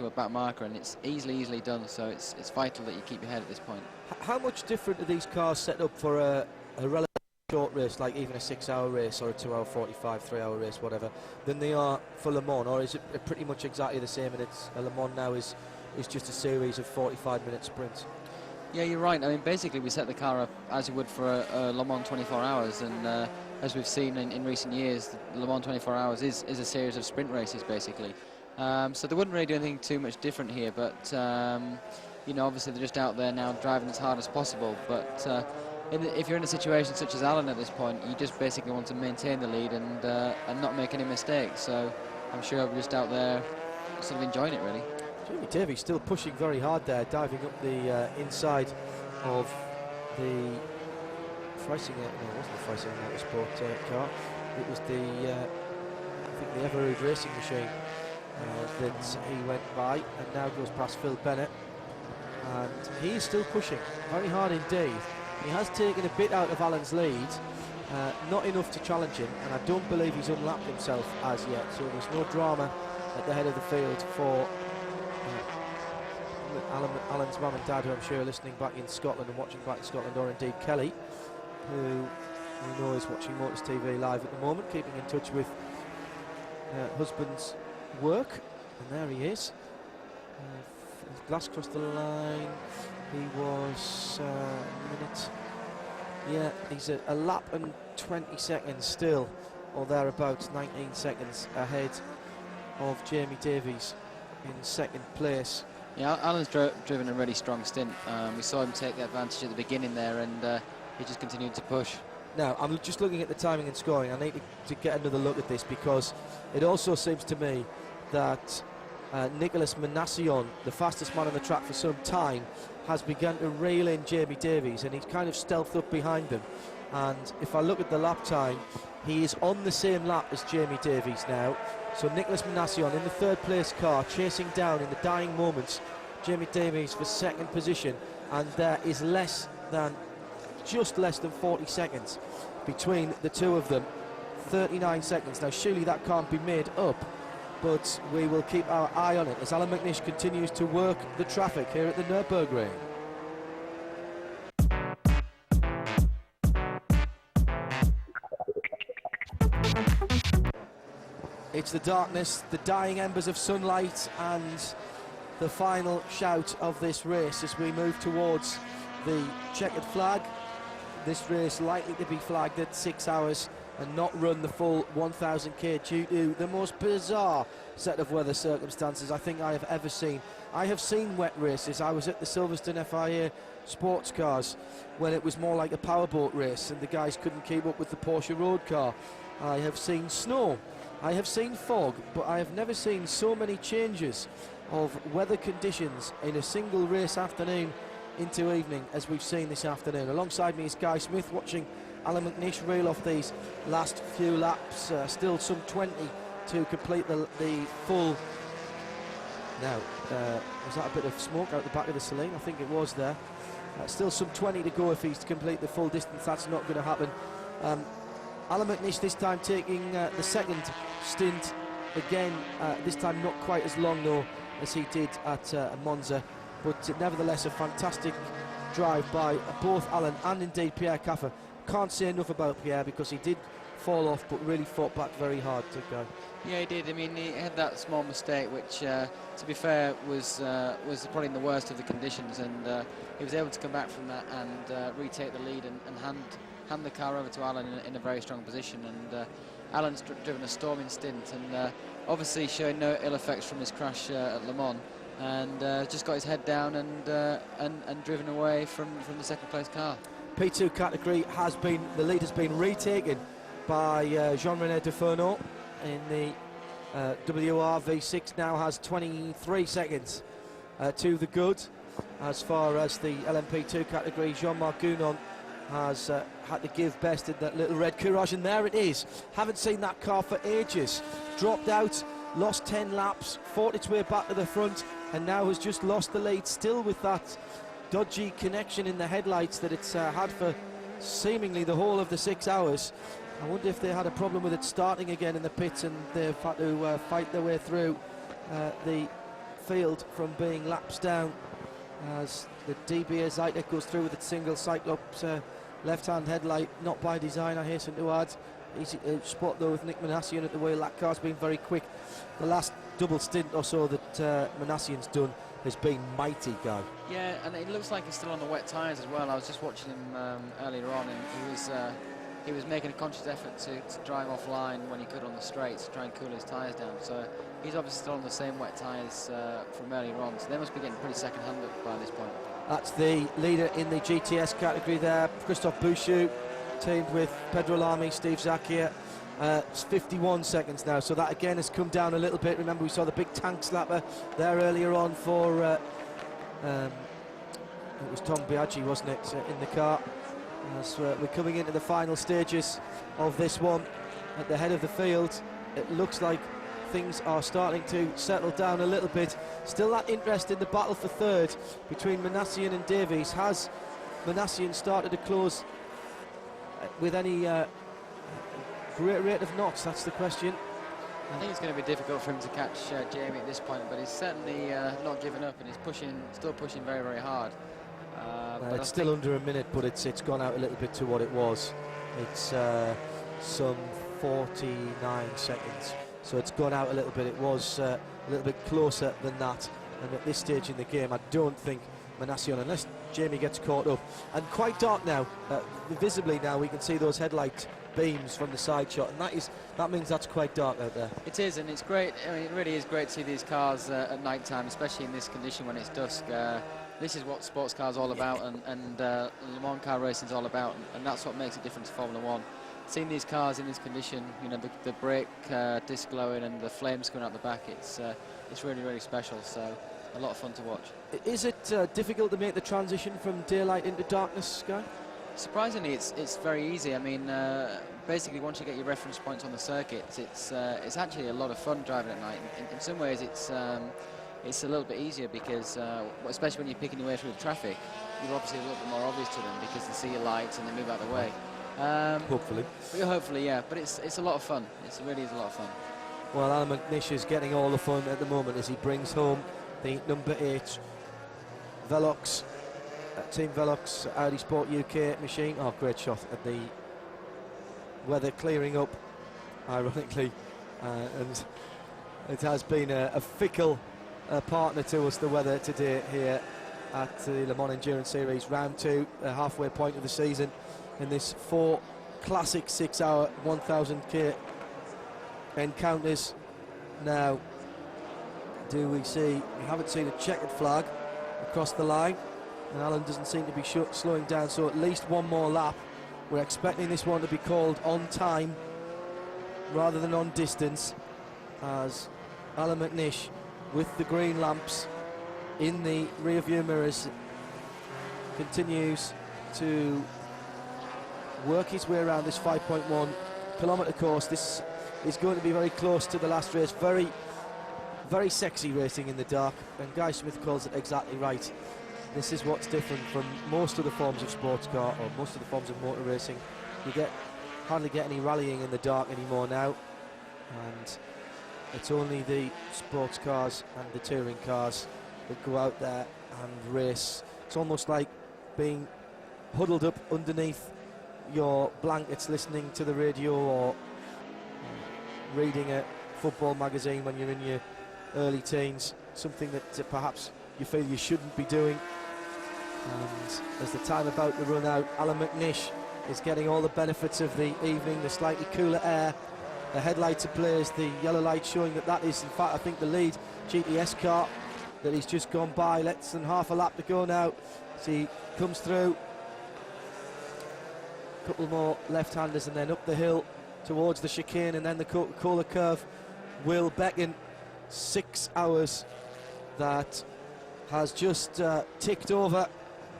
a back marker, and it's easily done. So it's vital that you keep your head at this point. How much different are these cars set up for a relatively short race, like even a 6-hour race or a 2-hour 45, 3-hour race, whatever, than they are for Le Mans, or is it pretty much exactly the same, and it's Le Mans now is just a series of 45-minute sprints? Yeah, you're right. I mean, basically we set the car up as you would for a Le Mans 24 hours, and as we've seen in recent years, Le Mans 24 hours is a series of sprint races, basically. So they wouldn't really do anything too much different here, but you know, obviously they're just out there now driving as hard as possible. But if you're in a situation such as Alan at this point, you just basically want to maintain the lead and not make any mistakes. So I'm sure we're just out there sort of enjoying it, really. Jamie Davies still pushing very hard there, diving up the inside of the Freisinger, no, it wasn't the Freisinger Motorsport car, it was the, I think the Everrood racing machine that he went by, and now goes past Phil Bennett, and he's still pushing very hard indeed. He has taken a bit out of Alan's lead, not enough to challenge him, and I don't believe he's unlapped himself as yet, so there's no drama at the head of the field for Alan's mum and dad, who I'm sure are listening back in Scotland and watching back in Scotland, or indeed Kelly, who we know is watching Motors TV live at the moment, keeping in touch with her husband's work. And there he is. Glass crossed the line. He was a minute. Yeah, he's a lap and 20 seconds still or thereabouts, 19 seconds ahead of Jamie Davies in second place. Yeah, Alan's driven a really strong stint. We saw him take the advantage at the beginning there, and he just continued to push. Now, I'm just looking at the timing and scoring. I need to get another look at this, because it also seems to me that Nicholas Manassian, the fastest man on the track for some time, has begun to reel in Jamie Davies, and he's kind of stealthed up behind him. And if I look at the lap time, he is on the same lap as Jamie Davies now. So Nicholas Manassian in the third place car, chasing down in the dying moments Jamie Davies for second position, and there is just less than 40 seconds between the two of them. 39 seconds. Now surely that can't be made up, but we will keep our eye on it as Alan McNish continues to work the traffic here at the Nurburgring. It's the darkness, the dying embers of sunlight, and the final shout of this race as we move towards the checkered flag. This race likely to be flagged at 6 hours and not run the full 1000k due to the most bizarre set of weather circumstances I think I have ever seen. I have seen wet races. I was at the Silverstone FIA sports cars when it was more like a powerboat race and the guys couldn't keep up with the Porsche road car. I have seen snow, I have seen fog, but I have never seen so many changes of weather conditions in a single race afternoon into evening as we've seen this afternoon. Alongside me is Guy Smith watching Alan McNish reel off these last few laps. Still some 20 to complete the full. Now, was that a bit of smoke out the back of the Celine? I think it was there. Still some 20 to go if he's to complete the full distance. That's not going to happen. Alan McNish this time taking the second stint again, this time not quite as long though as he did at Monza, but nevertheless a fantastic drive by both Alan and indeed Pierre Caffer. Can't say enough about Pierre because he did fall off but really fought back very hard to go. Yeah, he did. I mean, he had that small mistake which, to be fair, was probably in the worst of the conditions, and he was able to come back from that and retake the lead and hand the car over to Alan in a very strong position. And Alan's driven a storming stint and obviously showing no ill effects from his crash at Le Mans, and just got his head down and driven away from the second place car. P2 category the lead has been retaken by Jean-René Deferneau in the WR V6. Now has 23 seconds to the good. As far as the LMP2 category, Jean-Marc Gounon has had to give best in that little red Courage, and there it is. Haven't seen that car for ages. Dropped out, lost 10 laps, fought its way back to the front, and now has just lost the lead, still with that dodgy connection in the headlights that it's had for seemingly the whole of the 6 hours. I wonder if they had a problem with it starting again in the pits and they've had to fight their way through the field from being laps down as the DBA Zytek goes through with its single Cyclops left-hand headlight, not by design, I hasten to add. Easy spot though with Nick Manassian at the wheel. That car's been very quick. The last double stint or so that Manassian's done has been mighty, Guy. Yeah, and it looks like he's still on the wet tyres as well. I was just watching him earlier on, and he was making a conscious effort to drive offline when he could on the straights to try and cool his tyres down. So he's obviously still on the same wet tyres from earlier on. So they must be getting pretty second-handed by this point. That's the leader in the GTS category there, Christophe Bouchou, teamed with Pedro Lamy, Steve Zakia. It's 51 seconds now, so that again has come down a little bit. Remember, we saw the big tank slapper there earlier on for it was Tom Biaggi, wasn't it, in the car. As we're coming into the final stages of this one at the head of the field, it looks like things are starting to settle down a little bit. Still that interest in the battle for third between Manassian and Davies. Has Manassian started to close with any great rate of knots? That's the question. I think it's going to be difficult for him to catch Jamie at this point, but he's certainly not giving up, and he's still pushing very, very hard. But it's still under a minute, but it's gone out a little bit to what it was. It's some 49 seconds, so it's gone out a little bit. It was a little bit closer than that, and at this stage in the game I don't think Manassian, unless Jamie gets caught up. And quite dark now, visibly now we can see those headlight beams from the side shot, and that means that's quite dark out there. It is, and it's great. I mean, it really is great to see these cars at night time, especially in this condition when it's dusk. This is what sports cars all about, and Le Mans car racing is all about, and that's what makes a difference to Formula One. Seeing these cars in this condition, you know, the brake disc glowing and the flames coming out the back, it's really, really special. So a lot of fun to watch. Is it difficult to make the transition from daylight into darkness, Guy? Surprisingly, it's very easy. I mean, basically, once you get your reference points on the circuits, it's actually a lot of fun driving at night. In some ways, it's a little bit easier because, especially when you're picking your way through the traffic, you're obviously a little bit more obvious to them because they see your lights and they move out of the way. Hopefully. Hopefully, yeah. But it's a lot of fun. It really is a lot of fun. Well, Alan McNish is getting all the fun at the moment as he brings home the number 8 Velox. Team Velox Audi Sport UK machine. Oh, great shot at the weather clearing up, ironically, and it has been a fickle partner to us, the weather today here at the Le Mans Endurance Series round 2, the halfway point of the season, in this 4 classic 6-hour 1000k encounters. Now, do we see? We haven't seen a checkered flag across the line. And Alan doesn't seem to be slowing down, so at least one more lap. We're expecting this one to be called on time rather than on distance, as Alan McNish, with the green lamps in the rear view mirrors, continues to work his way around this 5.1 kilometre course. This is going to be very close to the last race. Very, very sexy racing in the dark, and Guy Smith calls it exactly right. This is what's different from most of the forms of sports car, or most of the forms of motor racing. You hardly get any rallying in the dark anymore now, and it's only the sports cars and the touring cars that go out there and race. It's almost like being huddled up underneath your blankets listening to the radio or reading a football magazine when you're in your early teens, something that perhaps you feel you shouldn't be doing. And as the time about to run out, Alan McNish is getting all the benefits of the evening, the slightly cooler air, the headlights ablaze, the yellow light showing that is in fact I think the lead GTS car that he's just gone by. Less than half a lap to go now as he comes through. A couple more left-handers and then up the hill towards the chicane, and then the Coca-Cola curve will beckon. 6 hours that has just ticked over,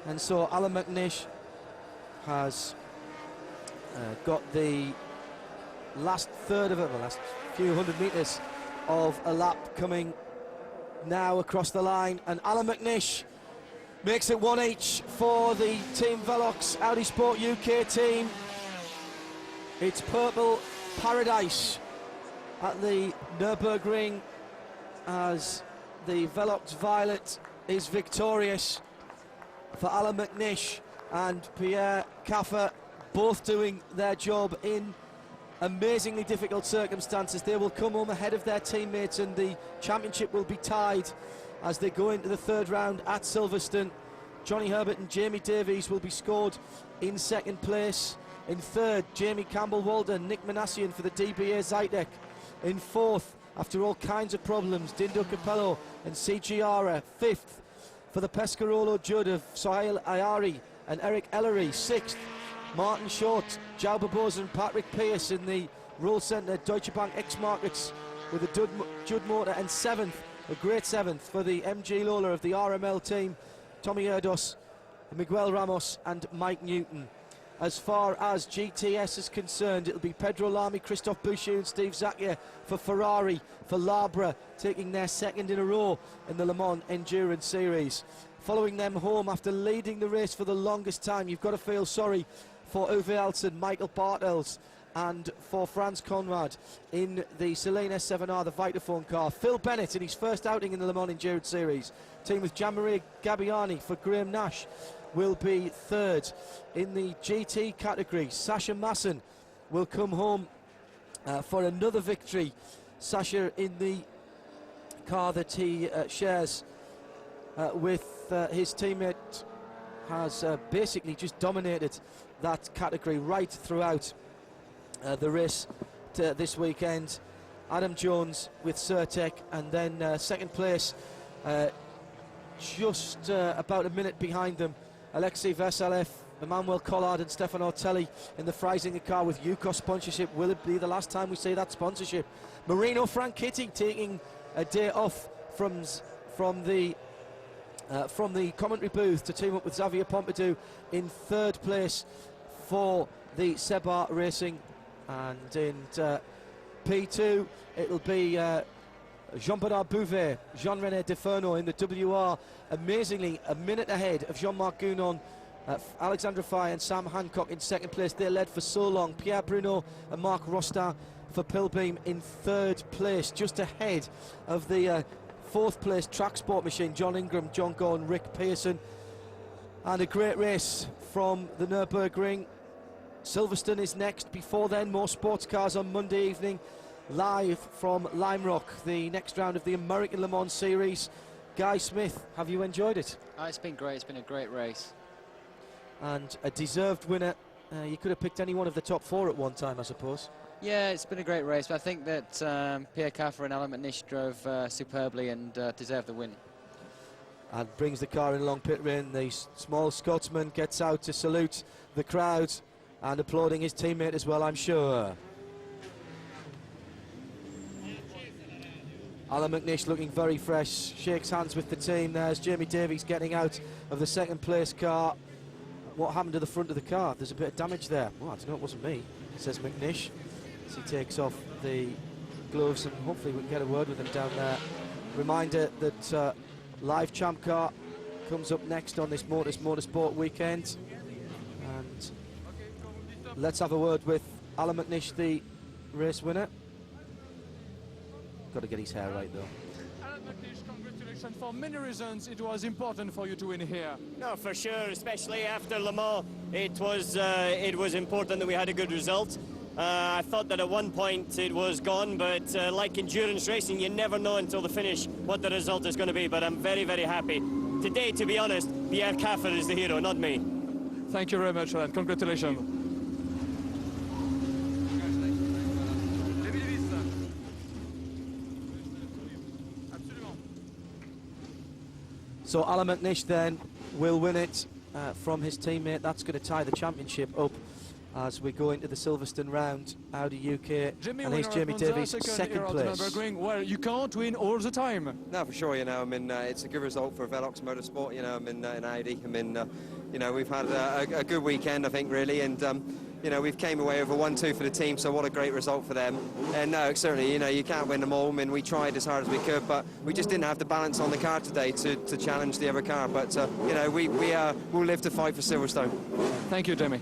and so Alan McNish has got the last third of it, the last few hundred metres of a lap coming now across the line, and Alan McNish makes it 1 each for the Team Velox Audi Sport UK team. It's purple paradise at the Nurburgring as the Velox Violet is victorious for Alan McNish and Pierre Caffer, both doing their job in amazingly difficult circumstances. They will come home ahead of their teammates, and the championship will be tied as they go into the third round at Silverstone. Johnny Herbert and Jamie Davies will be scored in second place. In third, Jamie Campbell-Walder, Nick Manassian for the DBA Zytek. In fourth, after all kinds of problems, Dindo Capello and CGR. Fifth for the Pescarolo Judd of Sohail Ayari and Eric Ellery. Sixth, Martin Short, João Barbosa and Patrick Pierce in the Roll Centre Deutsche Bank X-Markets with the Judd motor. And seventh, a great seventh for the MG Lola of the RML team, Tommy Erdos, Miguel Ramos and Mike Newton. As far as GTS is concerned, it'll be Pedro Lamy, Christophe Boucher and Steve Zacchia for Ferrari, for Labra, taking their second in a row in the Le Mans Endurance Series. Following them home after leading the race for the longest time, you've got to feel sorry for Uwe Alsen, Michael Bartels and for Franz Conrad in the Selene S7R, the Vitaphone car. Phil Bennett in his first outing in the Le Mans Endurance Series, team with Jean-Marie Gabbiani for Graham Nash, will be third. In the GT category, Sasha Masson will come home for another victory. Sasha in the car that he shares with his teammate, has basically just dominated that category right throughout the race this weekend. Adam Jones with Certec, and then second place, just about a minute behind them, Alexei Veselev, Emmanuel Collard and Stefan Ortelli in the Freisinger car with Yukos sponsorship. Will it be the last time we see that sponsorship? Marino Franchitti taking a day off from the commentary booth to team up with Xavier Pompidou in third place for the Sebar Racing. And in P2 it'll be Jean-Bernard Bouvet, Jean-René Deferno in the WR, amazingly a minute ahead of Jean-Marc Gounon, Alexandre Fay and Sam Hancock in second place. They led for so long. Pierre Bruno and Marc Rostin for Pilbeam in third place, just ahead of the fourth place track sport machine, John Ingram, John Gordon, Rick Pearson. And a great race from the Nurburgring. Silverstone is next. Before then, more sports cars on Monday evening, live from Lime Rock, the next round of the American Le Mans Series. Guy Smith, have you enjoyed it? It's been great. It's been a great race. And a deserved winner. You could have picked any one of the top four at one time, I suppose. Yeah, it's been a great race, but I think that Pierre Caffer and Alain McNish drove superbly and deserved the win. And brings the car in along pit lane. The small Scotsman gets out to salute the crowd and applauding his teammate as well, I'm sure. Alain McNish looking very fresh, shakes hands with the team. There's Jamie Davies getting out of the second place car. What happened to the front of the car? There's a bit of damage there. Well, I don't know, it wasn't me, says McNish, as he takes off the gloves, and hopefully we can get a word with him down there. Reminder that live champ car comes up next on this Motorsport weekend. And let's have a word with Alain McNish, the race winner. Got to get his hair right though. Alain McNish, congratulations. For many reasons, it was important for you to win here. No, for sure, especially after Le Mans, it was important that we had a good result. I thought that at one point it was gone, but like endurance racing, you never know until the finish what the result is going to be. But I'm very, very happy. Today, to be honest, Pierre Caffer is the hero, not me. Thank you very much, Alain. Congratulations. So Alain McNish then will win it from his teammate. That's going to tie the championship up as we go into the Silverstone round, Audi UK. And here's Jamie Davies, second place. Well, you can't win all the time. No, for sure, you know, I mean, it's a good result for Velox Motorsport, you know, I mean, in Audi. I mean, you know, we've had a good weekend, I think, really, and, you know, we've came away over 1-2 for the team, so what a great result for them. And no, certainly, you know, you can't win them all. I mean, we tried as hard as we could, but we just didn't have the balance on the car today to challenge the other car. But, you know, we'll live to fight for Silverstone. Thank you, Jamie.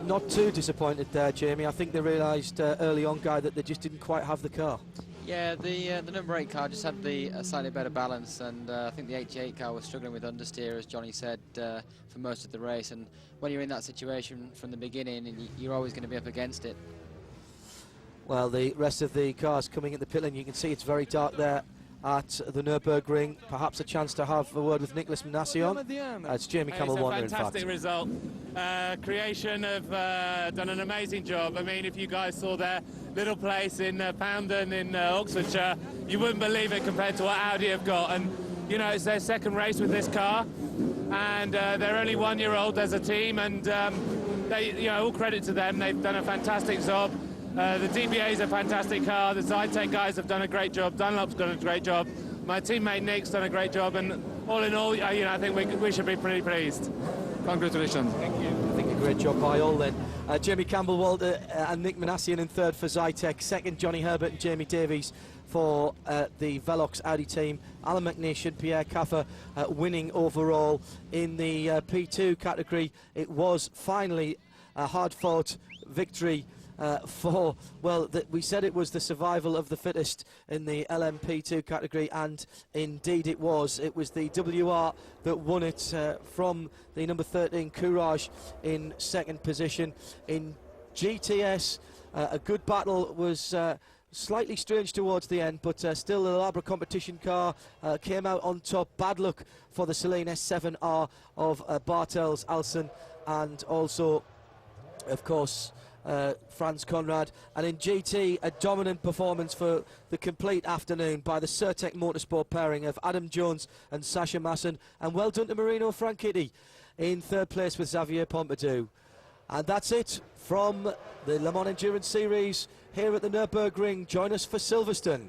Not too disappointed there, Jamie. I think they realised early on, Guy, that they just didn't quite have the car. Yeah, the number 8 car just had a slightly better balance, and I think the 88 car was struggling with understeer, as Johnny said, for most of the race. And when you're in that situation from the beginning, you're always going to be up against it. Well, the rest of the cars coming in the pit lane, you can see it's very dark there at the Nürburgring. Perhaps a chance to have a word with Nicholas Manassian. It's Jamie Campbell-Warner, in fact. Fantastic result. Creation have done an amazing job. I mean, if you guys saw their little place in Poundon in Oxfordshire, you wouldn't believe it compared to what Audi have got. And, you know, it's their second race with this car. And they're only 1 year old as a team. And, they, you know, all credit to them. They've done a fantastic job. The DBA is a fantastic car. The Zytec guys have done a great job. Dunlop's done a great job. My teammate Nick's done a great job. And all in all, you know, I think we should be pretty pleased. Congratulations. Thank you. I think a great job by all then. Jamie Campbell-Walter and Nick Manassian in third for Zytec. Second, Johnny Herbert and Jamie Davies for the Velox Audi team. Alain McNish and Pierre Caffer winning overall. In the P2 category, it was finally a hard-fought victory for, well, we said it was the survival of the fittest in the LMP2 category, and indeed it was. It was the WR that won it from the number 13 Courage in second position. In GTS, a good battle was slightly strange towards the end, but still the Labra competition car came out on top. Bad luck for the Celine S7R of Bartels, Alson, and also, of course, Franz Conrad. And in GT, a dominant performance for the complete afternoon by the Certec Motorsport pairing of Adam Jones and Sasha Masson. And well done to Marino Franchitti in third place with Xavier Pompidou. And that's it from the Le Mans Endurance Series here at the Nurburgring. Join us for Silverstone.